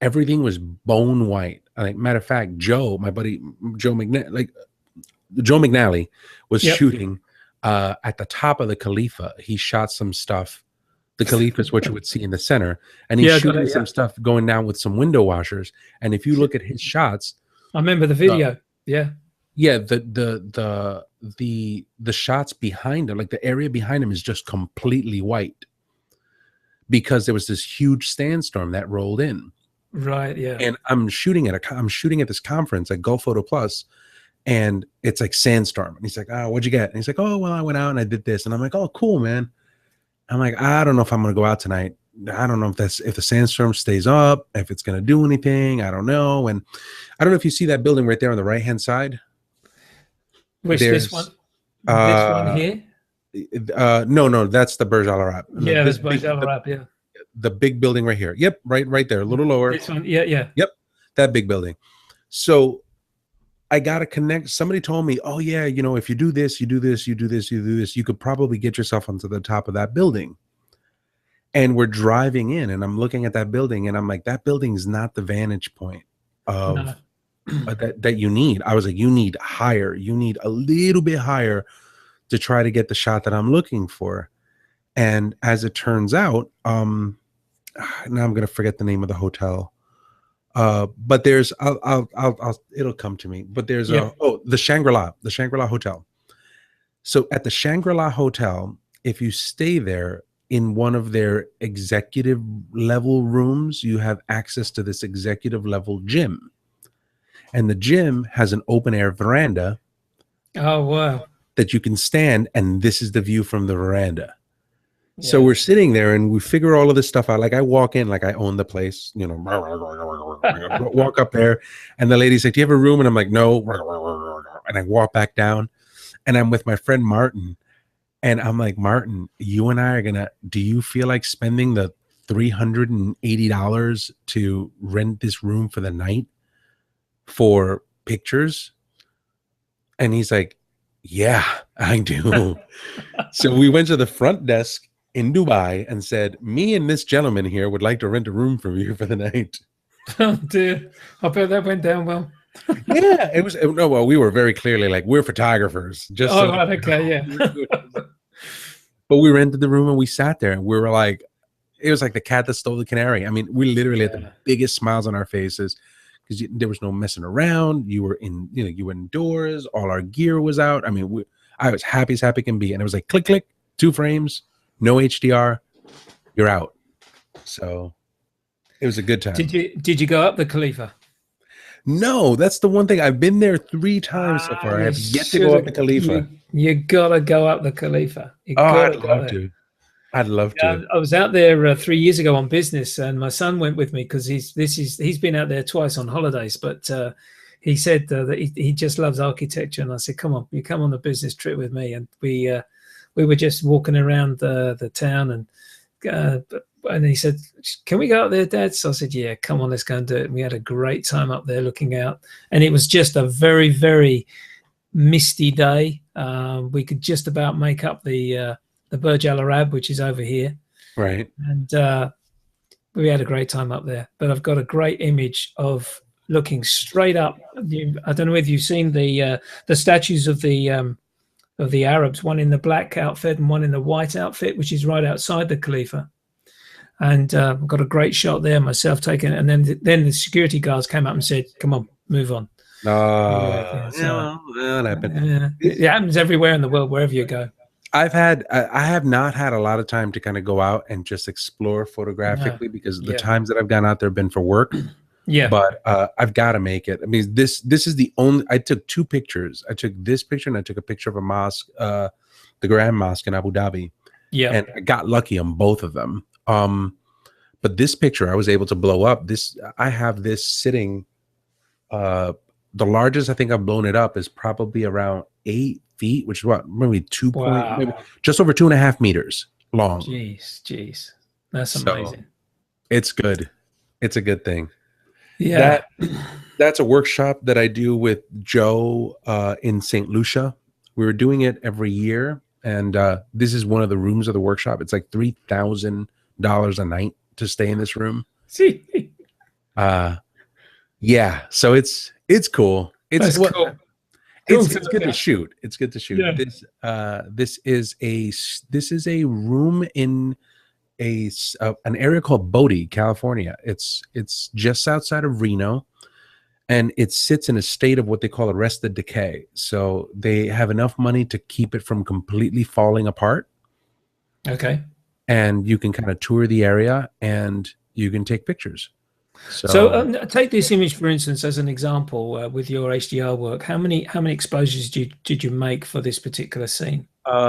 B: everything was bone white. Like, matter of fact, my buddy Joe McNally was shooting at the top of the Khalifa. He shot some stuff. The Khalifa is what you would see in the center, and he's shooting some stuff going down with some window washers. And if you look at his shots,
A: I remember the video.
B: The shots behind him, like the area behind him, is just completely white because there was this huge sandstorm that rolled in.
A: Right. Yeah.
B: And I'm shooting at this conference at Gulf Photo Plus, and it's like sandstorm. And he's like, "Oh, what'd you get?" And he's like, "Oh, well, I went out and I did this." And I'm like, "Oh, cool, man." I'm like, I don't know if I'm going to go out tonight. I don't know if the sandstorm stays up, if it's going to do anything. I don't know. And I don't know if you see that building right there on the right-hand side.
A: This one? This one here?
B: No, that's the Burj Al Arab.
A: Yeah, that's Burj Al Arab, yeah.
B: The big building right here. Yep, right there, a little lower.
A: This one, yeah.
B: Yep, that big building. So I got to connect. Somebody told me, oh yeah, you know, if you do this, you do this, you do this, you do this, you could probably get yourself onto the top of that building. And we're driving in, and I'm looking at that building, and I'm like, that building is not the vantage point of that you need. I was like, you need higher. You need a little bit higher to try to get the shot that I'm looking for. And as it turns out, now I'm gonna forget the name of the hotel. But there's it'll come to me. But there's the Shangri-La Hotel. So at the Shangri-La Hotel, if you stay there in one of their executive level rooms, you have access to this executive level gym. And the gym has an open air veranda.
A: Oh wow.
B: That you can stand, and this is the view from the veranda. Yeah. So we're sitting there and we figure all of this stuff out. Like, I walk in like I own the place, you know, walk up there, and the lady's like, "Do you have a room?" And I'm like, "No." And I walk back down, and I'm with my friend Martin, and I'm like, "Martin, you and I are do you feel like spending the $380 to rent this room for the night for pictures?" And he's like, "Yeah, I do." So we went to the front desk in Dubai and said, "Me and this gentleman here would like to rent a room from you for the night."
A: Oh dear, I bet that went down well.
B: Yeah, it was. No, well, we were very clearly like, we're photographers. Just
A: right, okay, yeah.
B: But we rented the room and we sat there, and we were like, it was like the cat that stole the canary. I mean, we literally had the biggest smiles on our faces because there was no messing around. You were you were indoors. All our gear was out. I mean, I was happy as happy can be, and it was like click, click, 2 frames. No HDR, you're out. So it was a good time.
A: Did you go up the Khalifa?
B: No, that's the one thing. I've been there 3 times so far. I have yet to go up the Khalifa.
A: You gotta go up the Khalifa. You
B: Oh,
A: gotta
B: I'd
A: go
B: love
A: there.
B: to. I'd love
A: Yeah,
B: to.
A: I was out there 3 years ago on business, and my son went with me because he's been out there twice on holidays. But he said that he just loves architecture, and I said, "Come on, you come on a business trip with me." And we were just walking around the town, and he said, "Can we go out there, Dad?" So I said, "Yeah, come on, let's go and do it." And we had a great time up there looking out, and it was just a very, very misty day. We could just about make up the Burj Al Arab, which is over here,
B: Right.
A: and we had a great time up there. But I've got a great image of looking straight up. I don't know whether you've seen the statues of the Arabs, one in the black outfit and one in the white outfit, which is right outside the Khalifa. And I've got a great shot there myself taking it. And then the security guards came up and said, "Come on, move on."
B: That happened.
A: It happens everywhere in the world, wherever you go.
B: I have not had a lot of time to kind of go out and just explore photographically because the times that I've gone out there have been for work.
A: Yeah.
B: But I've got to make it. I mean, this is the only. I took 2 pictures. I took this picture and I took a picture of a mosque, the Grand Mosque in Abu Dhabi.
A: Yeah.
B: And I got lucky on both of them. But this picture I was able to blow up. I have this sitting. The largest I think I've blown it up is probably around 8 feet, which is what, maybe maybe just over 2.5 meters long.
A: Jeez, that's amazing.
B: It's good. It's a good thing.
A: Yeah,
B: that's a workshop that I do with Joe in St. Lucia. We were doing it every year, and this is one of the rooms of the workshop. It's like $3,000 a night to stay in this room.
A: See,
B: yeah. So it's cool. It's cool. It's good to shoot. It's good to shoot. Yeah. This is a room in an area called Bodie, California. It's just outside of Reno, and it sits in a state of what they call arrested decay. So they have enough money to keep it from completely falling apart.
A: Okay.
B: And you can kind of tour the area and you can take pictures.
A: So take this image, for instance, as an example with your HDR work. How many exposures did you make for this particular scene?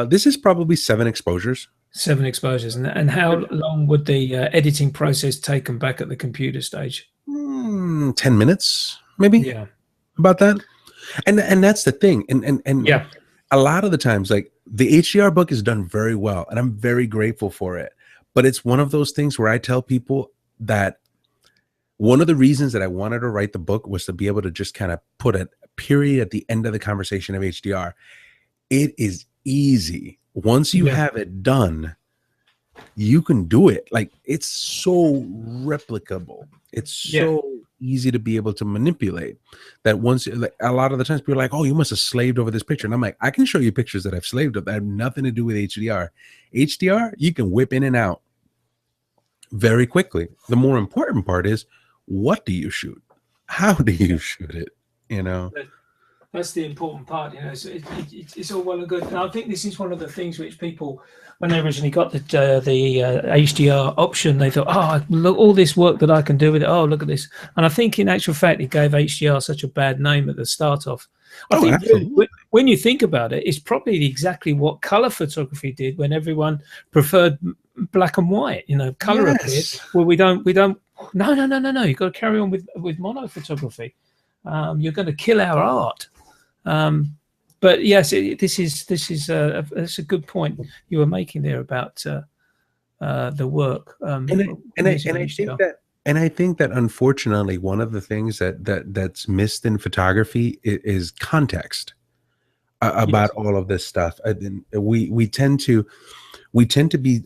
B: This is probably 7 exposures.
A: 7 exposures. And how long would the editing process take them back at the computer stage?
B: 10 minutes, maybe.
A: Yeah.
B: About that. And that's the thing. And
A: yeah,
B: a lot of the times, like, the HDR book is done very well, and I'm very grateful for it. But it's one of those things where I tell people that one of the reasons that I wanted to write the book was to be able to just kind of put a period at the end of the conversation of HDR. It is easy. Once you have it done, you can do it. Like, it's so replicable. It's so easy to be able to manipulate that once, like, a lot of the times people are like, "Oh, you must have slaved over this picture." And I'm like, I can show you pictures that I've slaved over that have nothing to do with HDR. HDR, you can whip in and out very quickly. The more important part is, what do you shoot? How do you shoot it? You know,
A: that's the important part. You know, it's all well and good. And I think this is one of the things which people, when they originally got the HDR option, they thought, "Oh, look, all this work that I can do with it. Oh, look at this." And I think in actual fact, it gave HDR such a bad name at the start off. I think really, when you think about it, it's probably exactly what color photography did when everyone preferred black and white. You know, color appeared. Well, we don't. No. You've got to carry on with mono photography. You're going to kill our art. But yes, this is a good point you were making there about the work.
B: I think that unfortunately, one of the things that's missed in photography is context about all of this stuff. We tend to be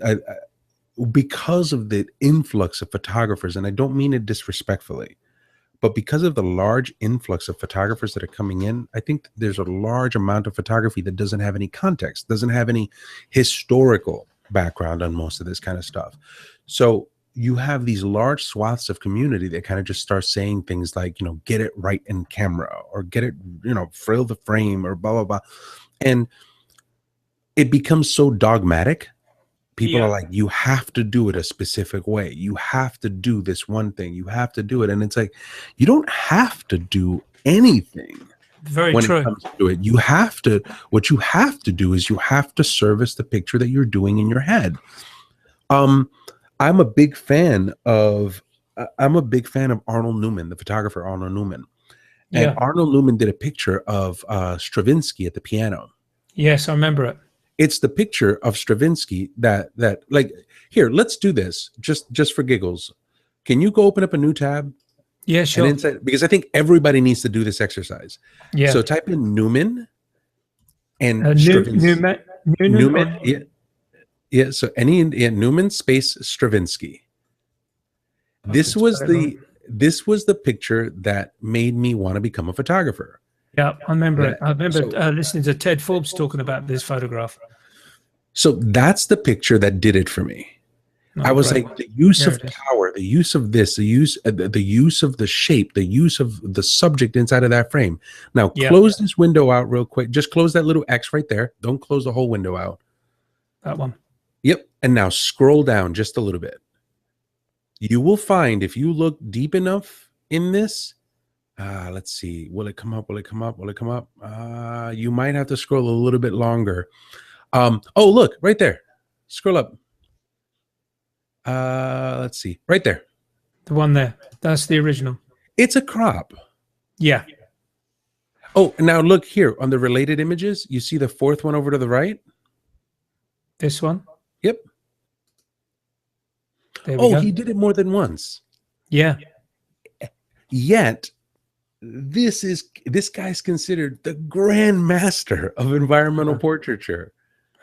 B: because of the influx of photographers, and I don't mean it disrespectfully, but because of the large influx of photographers that are coming in, I think there's a large amount of photography that doesn't have any context, doesn't have any historical background on most of this kind of stuff. So you have these large swaths of community that kind of just start saying things like, you know, get it right in camera, or get it, you know, frill the frame, or blah, blah, blah. And it becomes so dogmatic People
A: Yeah.
B: are like, you have to do it a specific way. You have to do this one thing. You have to do it. And it's like, you don't have to do anything
A: Very
B: when
A: true.
B: it comes to it. You have to, what you have to do is you have to service the picture that you're doing in your head. I'm a big fan of Arnold Newman, the photographer Arnold Newman. And
A: Yeah.
B: Arnold Newman did a picture of Stravinsky at the piano.
A: Yes, I remember it.
B: It's the picture of Stravinsky that like, here, let's do this just for giggles. Can you go open up a new tab?
A: Yeah, sure.
B: And inside, because I think everybody needs to do this exercise.
A: Yeah.
B: So type in Newman and Stravinsky. Newman. Yeah. Yeah. So Newman space Stravinsky. This was the picture that made me want to become a photographer.
A: Yeah, I remember it. I remember listening to Ted Forbes talking about this photograph.
B: So that's the picture that did it for me.
A: Oh,
B: I was
A: great.
B: like, the use of power, the use of this, the use of the shape, the use of the subject inside of that frame. Now close this window out real quick. Just close that little X right there. Don't close the whole window out.
A: That one.
B: Yep. And now scroll down just a little bit. You will find, if you look deep enough in this, let's see, will it come up? Will it come up? Will it come up? You might have to scroll a little bit longer. Oh, look, right there. Scroll up. Let's see, right there.
A: The one there. That's the original.
B: It's a crop.
A: Yeah.
B: Oh, now look here on the related images. You see the fourth one over to the right?
A: This one?
B: Yep.
A: There we go.
B: He did it more than once.
A: Yeah.
B: Yet, this guy's considered the grand master of environmental portraiture.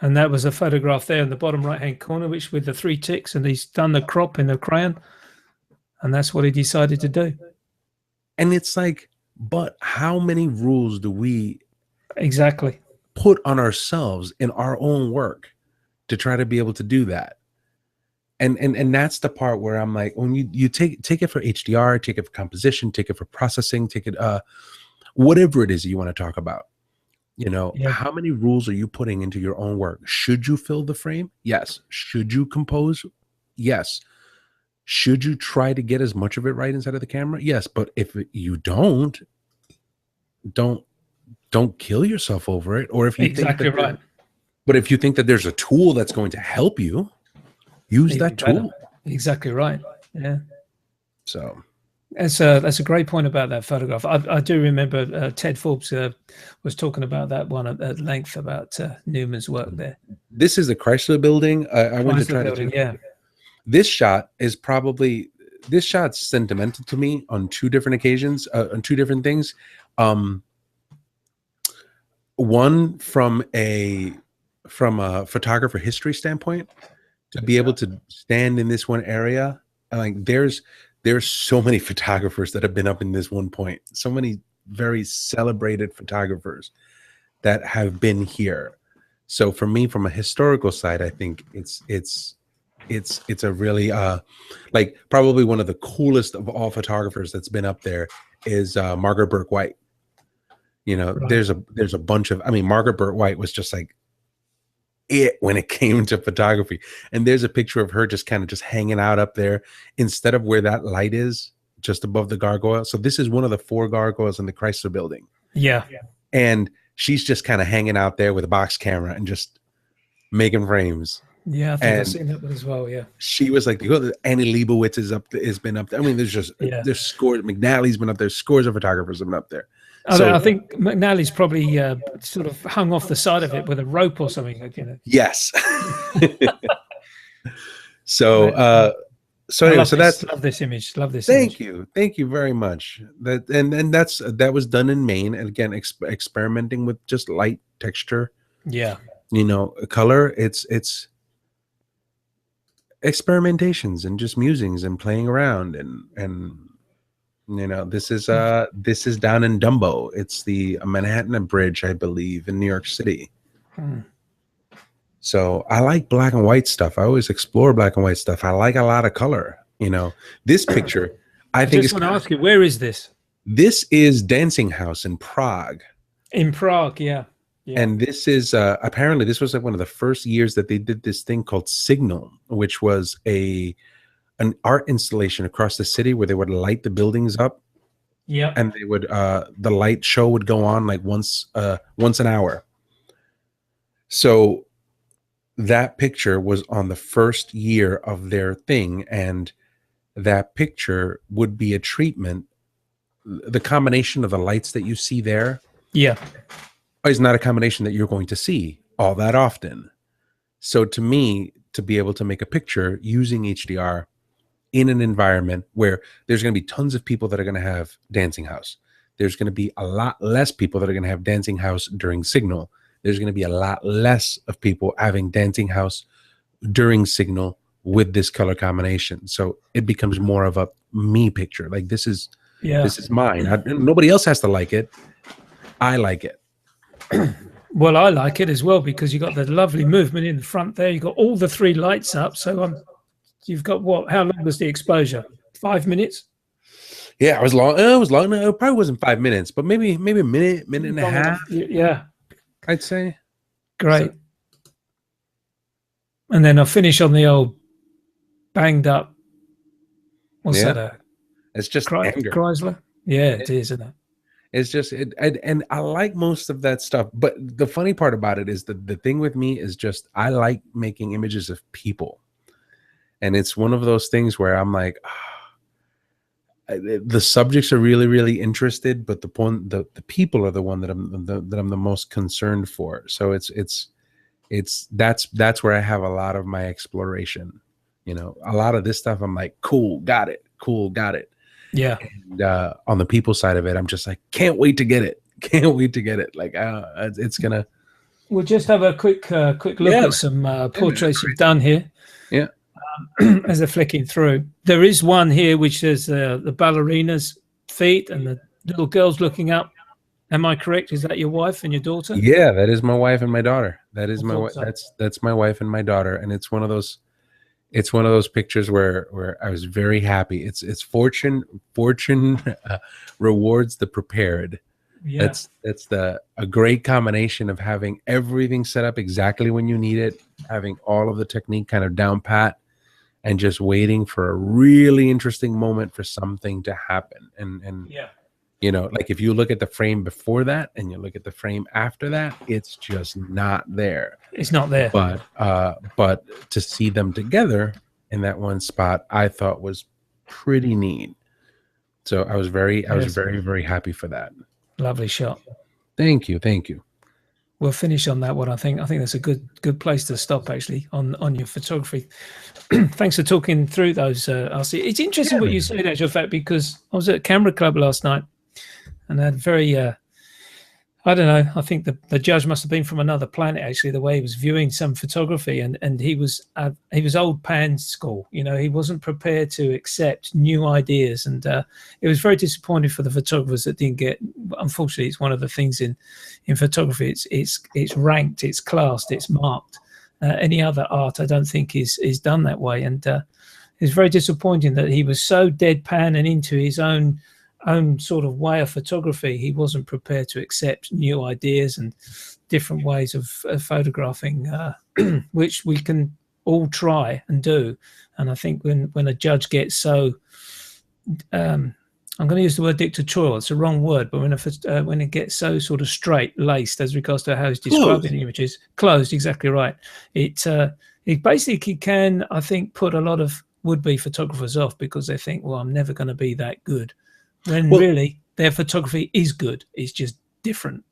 A: And that was a photograph there in the bottom right-hand corner, which with the 3 ticks, and he's done the crop in the crayon. And that's what he decided to do.
B: And it's like, but how many rules do we
A: exactly
B: put on ourselves in our own work to try to be able to do that? And that's the part where I'm like, when you take it for HDR, take it for composition, take it for processing, take it whatever it is that you want to talk about. You know, how many rules are you putting into your own work? Should you fill the frame? Yes. Should you compose? Yes. Should you try to get as much of it right inside of the camera? Yes. But if you don't kill yourself over it. Or if you think that
A: right.
B: But if you think that there's a tool that's going to help you, use that tool.
A: Exactly right. Yeah.
B: So
A: that's a great point about that photograph. I do remember Ted Forbes was talking about that one at length about Newman's work there.
B: This is the Chrysler Building. I went to try
A: Building,
B: to. This shot is probably shot's sentimental to me on 2 different occasions, on 2 different things. One from a photographer history standpoint, to be able to stand in this one area, like there's so many photographers that have been up in this one point, so many very celebrated photographers that have been here. So for me, from a historical side, I think it's a really like probably one of the coolest of all photographers that's been up there is Margaret Burke White. You know, right. there's a bunch of, I mean, Margaret Burke White was just like it when it came to photography. And there's a picture of her just kind of just hanging out up there instead of where that light is, just above the gargoyle. So this is one of the 4 gargoyles in the Chrysler Building.
A: Yeah.
B: And she's just kind of hanging out there with a box camera and just making frames.
A: Yeah, I think I've seen that one as well. Yeah.
B: She was like, Annie Leibovitz has been up there. I mean, there's just there's scores. McNally's been up there. Scores of photographers have been up there. So,
A: I think McNally's probably sort of hung off the side of it with a rope or something. You know.
B: Yes. So anyway,
A: love this image. Love this.
B: Thank you very much. That was done in Maine, and again, experimenting with just light, texture.
A: Yeah.
B: You know, color. It's experimentations and just musings and playing around and. You know, this is down in Dumbo. It's the Manhattan Bridge, I believe, in New York City. So I like black and white stuff. I always explore black and white stuff. I like a lot of color. You know, this picture, I think.
A: Just want to ask you, where is this?
B: This is Dancing House in Prague.
A: In Prague, yeah. Yeah.
B: And this is apparently this was like one of the first years that they did this thing called Signal, which was an art installation across the city where they would light the buildings up.
A: Yeah.
B: And they would the light show would go on like once an hour. So that picture was on the first year of their thing, and that picture would be a treatment. The combination of the lights that you see there is not a combination that you're going to see all that often. So to me, to be able to make a picture using HDR in an environment where there's going to be tons of people that are going to have Dancing House, there's going to be a lot less people that are going to have Dancing House during Signal. There's going to be a lot less of people having Dancing House during Signal with this color combination. So it becomes more of a me picture. Like this is mine. Nobody else has to like it. I like it.
A: Well, I like it as well because you got the lovely movement in the front there. You got all the 3 lights up. So you've got what? How long was the exposure? 5 minutes?
B: Yeah, it was long. It was long. No, it probably wasn't 5 minutes, but maybe a minute and a half.
A: Yeah,
B: I'd say.
A: Great. So, and then I'll finish on the old banged up. What's that?
B: It's just anger.
A: Chrysler. Yeah, it is, isn't it?
B: It's just and I like most of that stuff. But the funny part about it is the thing with me is just I like making images of people. And it's one of those things where I'm like, the subjects are really, really interested, but the people are the one that I'm the most concerned for. So that's where I have a lot of my exploration. You know, a lot of this stuff I'm like, cool, got it. Cool, got it.
A: Yeah.
B: And on the people side of it, I'm just like, can't wait to get it. Can't wait to get it. Like it's gonna.
A: We'll just have a quick look at some portraits you've done here.
B: Yeah.
A: As they're flicking through, there is one here which is the ballerina's feet and the little girl's looking up. Am I correct? Is that your wife and your daughter?
B: Yeah, that is my wife and my daughter. That is my wife. That's my wife and my daughter, and it's one of those pictures where I was very happy. It's fortune rewards the prepared. Yeah. That's a great combination of having everything set up exactly when you need it, having all of the technique kind of down pat, and just waiting for a really interesting moment for something to happen. And
A: yeah,
B: you know, like if you look at the frame before that and you look at the frame after that, it's just not there.
A: It's not there.
B: But to see them together in that one spot, I thought was pretty neat. So I was very, very happy for that.
A: Lovely shot.
B: Thank you.
A: We'll finish on that one. I think that's a good place to stop actually on your photography. Thanks for talking through those, RC. It's interesting what you said, actually, in fact, because I was at Camera Club last night and I had very I don't know, I think the judge must have been from another planet, actually, the way he was viewing some photography, and he was old pan school. You know, he wasn't prepared to accept new ideas, and it was very disappointing for the photographers that didn't get. Unfortunately, it's one of the things in photography. It's ranked, it's classed, it's marked. Any other art, I don't think is done that way, and it's very disappointing that he was so deadpan and into his own sort of way of photography. He wasn't prepared to accept new ideas and different ways of photographing, which we can all try and do. And I think when a judge gets so, I'm going to use the word dictatorial, it's the wrong word, but when it gets so sort of straight-laced as regards to how he's describing the images, closed, exactly right, it basically can, I think, put a lot of would-be photographers off because they think, well, I'm never going to be that good. When really their photography is good. It's just different.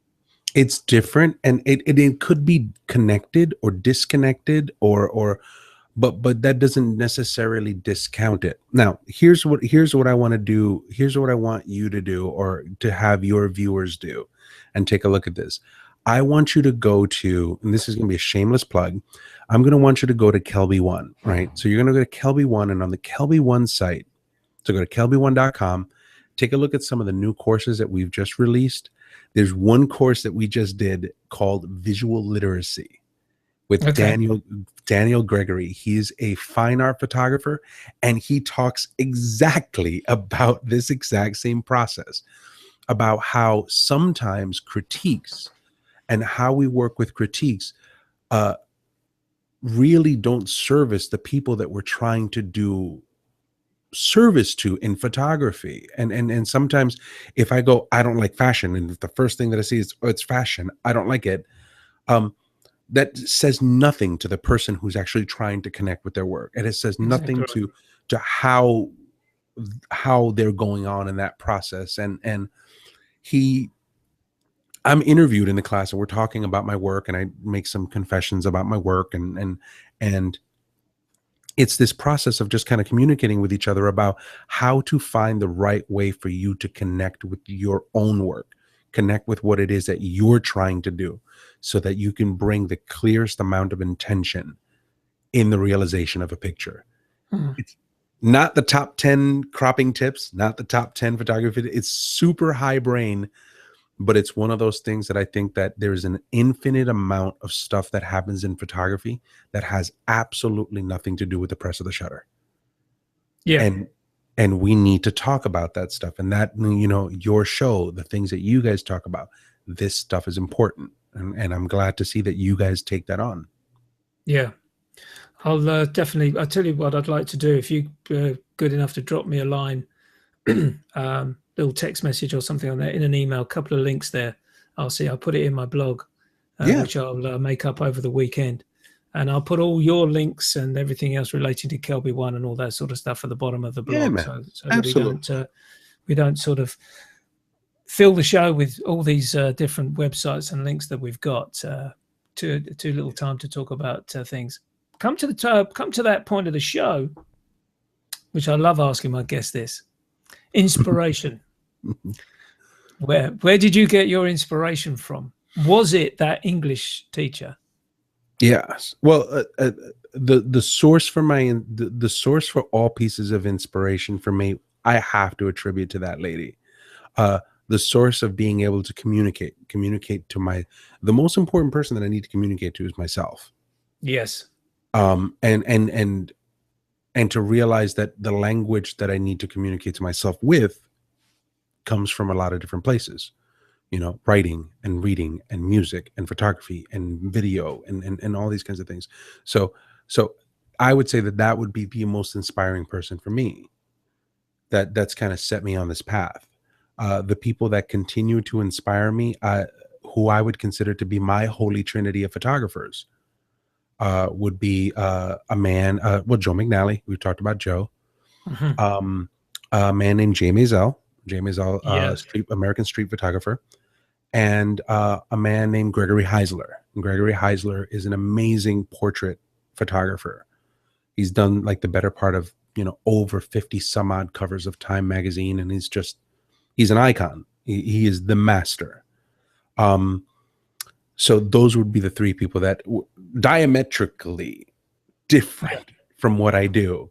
B: It's different, and it could be connected or disconnected, but that doesn't necessarily discount it. Now, here's what I want to do. Here's what I want you to do, or to have your viewers do, and take a look at this. I want you to go to, and this is going to be a shameless plug, I'm going to want you to go to Kelby One, right? So you're going to go to Kelby One, and on the Kelby One site, so go to kelby1.com. Take a look at some of the new courses that we've just released. There's one course that we just did called Visual Literacy with Daniel Gregory. He's a fine art photographer, and he talks exactly about this exact same process, about how sometimes critiques and how we work with critiques really don't service the people that we're trying to do service to in photography. And sometimes if I go, I don't like fashion, and if the first thing that I see is, oh, it's fashion, I don't like it, that says nothing to the person who's actually trying to connect with their work, and it says nothing to how they're going on in that process. And I'm interviewed in the class, and we're talking about my work, and I make some confessions about my work, and it's this process of just kind of communicating with each other about how to find the right way for you to connect with your own work, connect with what it is that you're trying to do, so that you can bring the clearest amount of intention in the realization of a picture. It's not the top 10 cropping tips, not the top 10 photography. It's super high brain, but it's one of those things that I think that there's an infinite amount of stuff that happens in photography that has absolutely nothing to do with the press of the shutter.
A: Yeah.
B: And we need to talk about that stuff. And that, you know, your show, the things that you guys talk about, this stuff is important. And I'm glad to see that you guys take that on.
A: Yeah. I'll definitely, I'll tell you what I'd like to do. If you're good enough to drop me a line, little text message or something on there, in an email, a couple of links there. I'll put it in my blog, which I'll make up over the weekend. And I'll put all your links and everything else related to Kelby One and all that sort of stuff at the bottom of the blog.
B: Yeah,
A: so that we don't sort of fill the show with all these different websites and links that we've got. Too little time to talk about things. Come to that point of the show, which I love asking my guests this. Inspiration. Where did you get your inspiration from? Was it that English teacher?
B: Yes. Well, the source for the source for all pieces of inspiration for me, I have to attribute to that lady. The source of being able to communicate to the most important person that I need to communicate to is myself.
A: Yes.
B: And to realize that the language that I need to communicate to myself with comes from a lot of different places, you know, writing and reading and music and photography and video and all these kinds of things. So I would say that would be the most inspiring person for me. That's kind of set me on this path. The people that continue to inspire me, who I would consider to be my holy trinity of photographers, would be a man, Joe McNally. We talked about Joe. Mm-hmm. A man named Jay Maisel, American street photographer, and a man named Gregory Heisler. And Gregory Heisler is an amazing portrait photographer. He's done like the better part of, you know, over 50 some odd covers of Time magazine, and he's an icon. He is the master. So those would be the three people that diametrically different from what I do.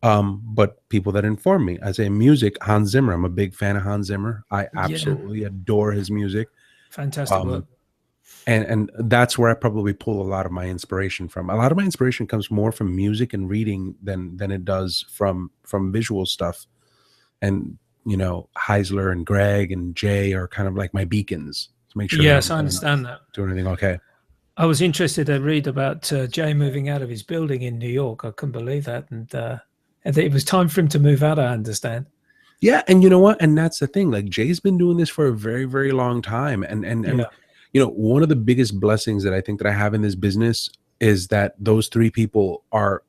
B: But people that inform me. I say music, Hans Zimmer. I'm a big fan of Hans Zimmer. I absolutely adore his music.
A: Fantastic work.
B: And that's where I probably pull a lot of my inspiration from. A lot of my inspiration comes more from music and reading than it does from visual stuff. And, you know, Heisler and Greg and Jay are kind of like my beacons to make sure.
A: Yes, I understand that.
B: Doing anything okay.
A: I was interested to read about Jay moving out of his building in New York. I couldn't believe that. And it was time for him to move out, I understand.
B: Yeah, and you know what? And that's the thing. Like, Jay's been doing this for a very, very long time. And you know, one of the biggest blessings that I think that I have in this business is that those three people are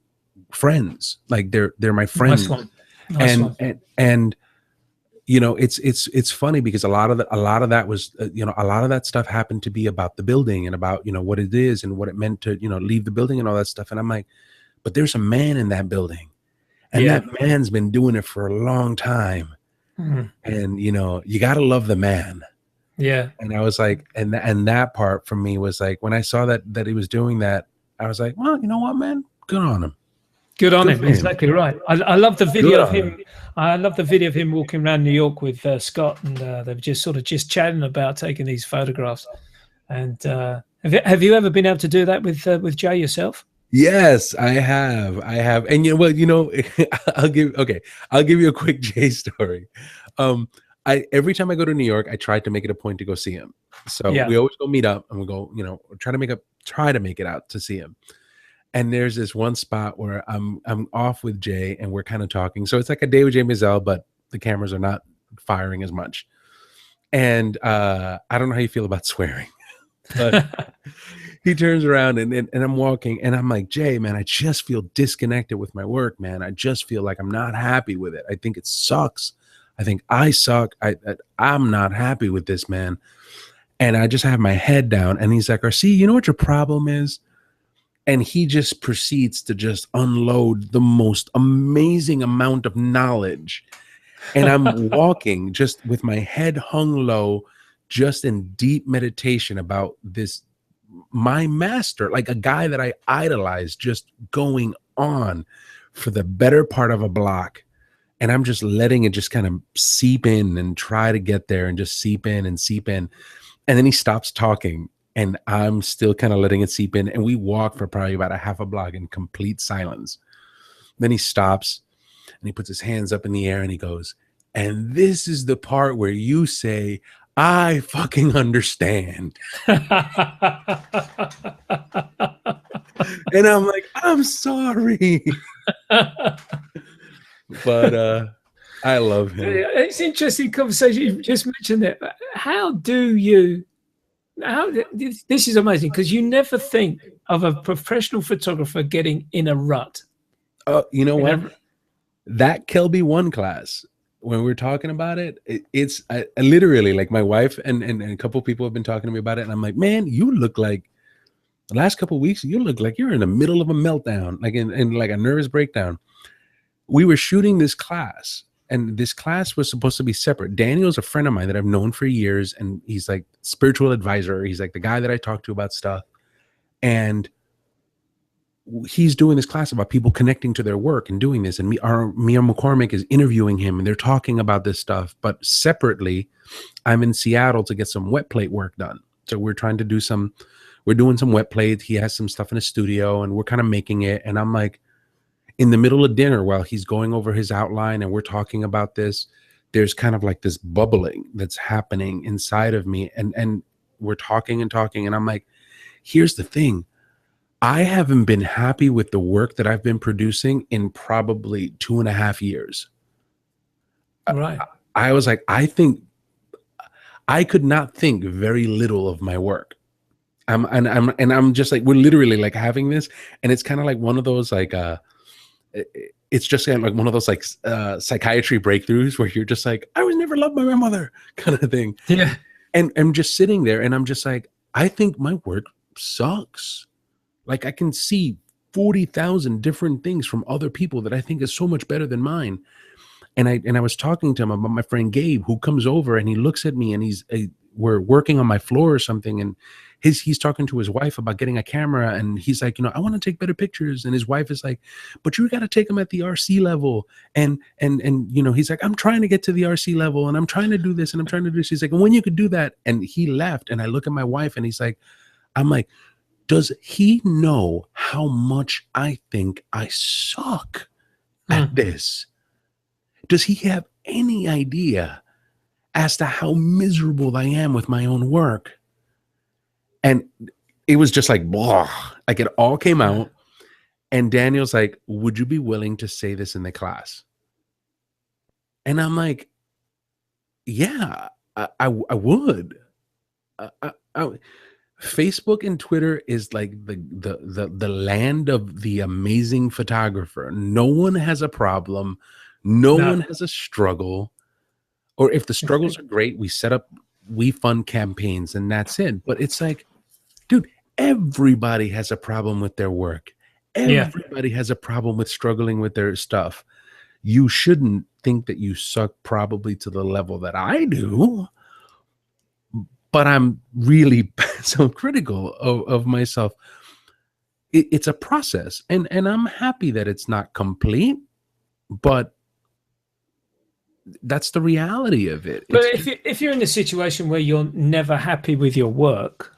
B: friends. Like, they're my friends. Nice one. And you know, it's funny because a lot of that was you know, a lot of that stuff happened to be about the building and about, you know, what it is and what it meant to, you know, leave the building and all that stuff. And I'm like, but there's a man in that building, and that man's been doing it for a long time. Mm-hmm. And you know, you got to love the man. Yeah. And I was like, and that part for me was like, when I saw that he was doing that, I was like, well, you know what, man, good on him.
A: Good on him. Exactly right. I love the video of him. I love the video of him walking around New York with Scott, and they were just chatting about taking these photographs. And have you ever been able to do that with Jay yourself?
B: Yes, I have. And I'll give you a quick Jay story. every time I go to New York, I try to make it a point to go see him. So
A: Yeah.
B: we always go meet up and we go, try to make it out to see him. And there's this one spot where I'm off with Jay and we're kind of talking. So it's like a day with Jay Maisel, but the cameras are not firing as much. And I don't know how you feel about swearing, but he turns around and I'm walking and I'm like, Jay, man, I just feel disconnected with my work, man. I just feel like I'm not happy with it. I think it sucks. I think I suck. I'm not happy with this, man. And I just have my head down. And he's like, RC, you know what your problem is? And he just proceeds to just unload the most amazing amount of knowledge. And I'm walking just with my head hung low, just in deep meditation about this, my master, like a guy that I idolize, just going on for the better part of a block. And I'm just letting it just kind of seep in and try to get there and just seep in and seep in. And then he stops talking and I'm still kind of letting it seep in. And we walk for probably about a half a block in complete silence. Then he stops and he puts his hands up in the air and he goes, and this is the part where you say, I fucking understand. And I'm like, I'm sorry. But I love him.
A: It's interesting conversation. You just mentioned it. This is amazing because you never think of a professional photographer getting in a rut.
B: You know what? That Kelby 1 class, when we're talking about it, it's I literally, like, my wife and a couple of people have been talking to me about it. And I'm like, man, you look like the last couple of weeks, you look like you're in the middle of a meltdown, like in like a nervous breakdown. We were shooting this class and this class was supposed to be separate. Daniel's a friend of mine that I've known for years. And he's like spiritual advisor. He's like the guy that I talk to about stuff. And he's doing this class about people connecting to their work and doing this. And Mia McCormick is interviewing him and they're talking about this stuff. But separately, I'm in Seattle to get some wet plate work done. So we're trying to do we're doing some wet plate. He has some stuff in his studio and we're kind of making it. And I'm like, in the middle of dinner, while he's going over his outline and we're talking about this, there's kind of like this bubbling that's happening inside of me. And we're talking and talking. And I'm like, here's the thing. I haven't been happy with the work that I've been producing in probably 2.5 years.
A: Right.
B: I was like, I think I could not think very little of my work. I'm just like, we're literally like having this, and it's kind of like one of those like it's just kind of like one of those like psychiatry breakthroughs where you're just like, I was never loved by my mother kind of thing.
A: Yeah.
B: And I'm just sitting there and I'm just like, I think my work sucks. Like I can see 40,000 different things from other people that I think is so much better than mine. And I was talking to him about my friend Gabe, who comes over and he looks at me and we're working on my floor or something. And he's talking to his wife about getting a camera. And he's like, I want to take better pictures. And his wife is like, but you got to take them at the RC level. And he's like, I'm trying to get to the RC level and I'm trying to do this and I'm trying to do this. He's like, and when you could do that. And he left and I look at my wife and he's like, I'm like, does he know how much I think I suck at this? Does he have any idea as to how miserable I am with my own work? And it was just like, blah, like it all came out. And Daniel's like, would you be willing to say this in the class? And I'm like, yeah, I would. Facebook and Twitter is like the land of the amazing photographer. No one has a problem. No one has a struggle. Or if the struggles are great, we fund campaigns and that's it. But it's like, dude, everybody has a problem with their work. Everybody has a problem with struggling with their stuff. You shouldn't think that you suck probably to the level that I do. But I'm really so critical of myself. It's a process. And I'm happy that it's not complete, but that's the reality of it.
A: But if you're in a situation where you're never happy with your work,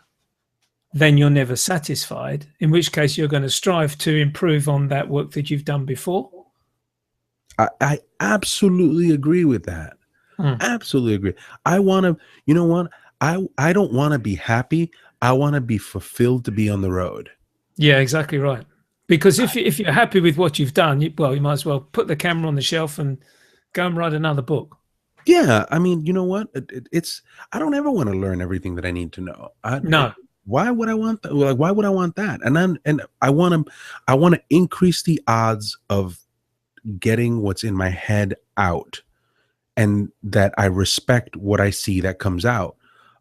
A: then you're never satisfied, in which case you're going to strive to improve on that work that you've done before.
B: I absolutely agree with that. Absolutely agree. I want to, you know what? I don't want to be happy. I want to be fulfilled to be on the road.
A: Yeah, exactly right. Because if you're happy with what you've done, you might as well put the camera on the shelf and go and write another book.
B: Yeah, I mean, you know what? It's I don't ever want to learn everything that I need to know.
A: No.
B: Why would I want that? Like, why would I want that? And I want to increase the odds of getting what's in my head out, and that I respect what I see that comes out.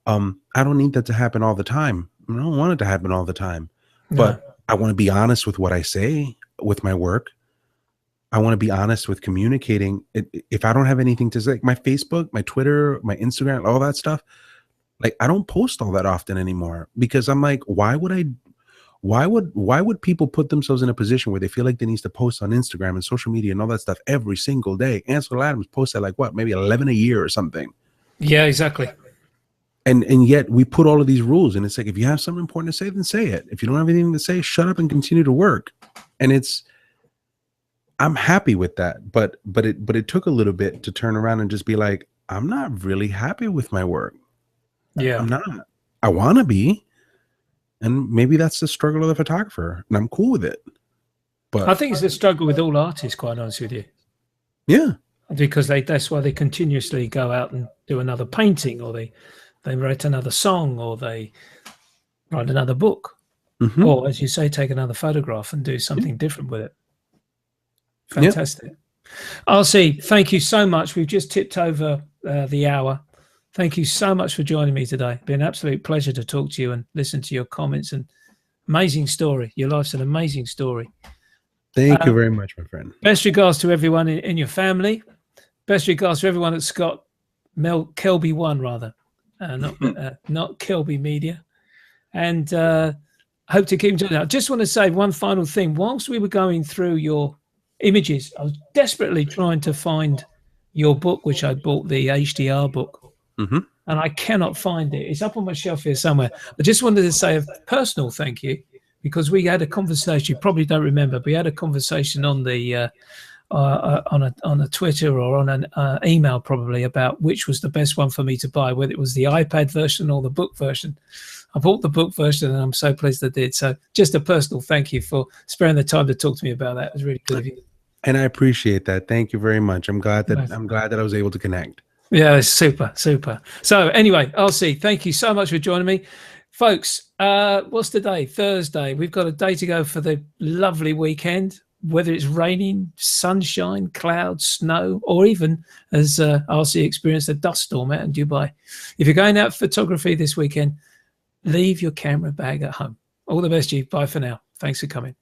B: I don't need that to happen all the time. I don't want it to happen all the time, but I want to be honest with what I say with my work. I want to be honest with communicating. If I don't have anything to say, like my Facebook, my Twitter, my Instagram, all that stuff, like I don't post all that often anymore, because I'm like, why would people put themselves in a position where they feel like they need to post on Instagram and social media and all that stuff every single day? Ansel Adams posted like what, maybe 11 a year or something. Yeah,
A: exactly.
B: And yet we put all of these rules, and it's like, if you have something important to say, then say it. If you don't have anything to say, shut up and continue to work. And I'm happy with that, but it took a little bit to turn around and just be like, I'm not really happy with my work.
A: Yeah,
B: I'm not. I want to be, and maybe that's the struggle of the photographer, and I'm cool with it. But
A: I think it's a struggle with all artists, quite honest with you.
B: Yeah,
A: because that's why they continuously go out and do another painting, or they write another song, or they write another book, or, as you say, take another photograph and do something different with it. Fantastic. RC, thank you so much. We've just tipped over the hour. Thank you so much for joining me today. It's been an absolute pleasure to talk to you and listen to your comments. And amazing story. Your life's an amazing story.
B: Thank you very much, my friend.
A: Best regards to everyone in your family. Best regards to everyone at Scott Kelby One, rather, not Kelby Media. And hope to keep doing that. I just want to say one final thing. Whilst we were going through your images, I was desperately trying to find your book, which I bought, the HDR book, and I cannot find it. It's up on my shelf here somewhere. I just wanted to say a personal thank you, because we had a conversation. You probably don't remember, but we had a conversation on the on a Twitter or on an email probably about which was the best one for me to buy, whether it was the iPad version or the book version. I bought the book version, and I'm so pleased I did. So just a personal thank you for sparing the time to talk to me about that. It was really good of you.
B: And I appreciate that. Thank you very much. I'm glad that I was able to connect.
A: Yeah, it's super. So anyway, RC, thank you so much for joining me. Folks, what's today? Thursday. We've got a day to go for the lovely weekend, whether it's raining, sunshine, clouds, snow, or even, as RC experienced, a dust storm out in Dubai. If you're going out photography this weekend, leave your camera bag at home. All the best to you. Bye for now. Thanks for coming.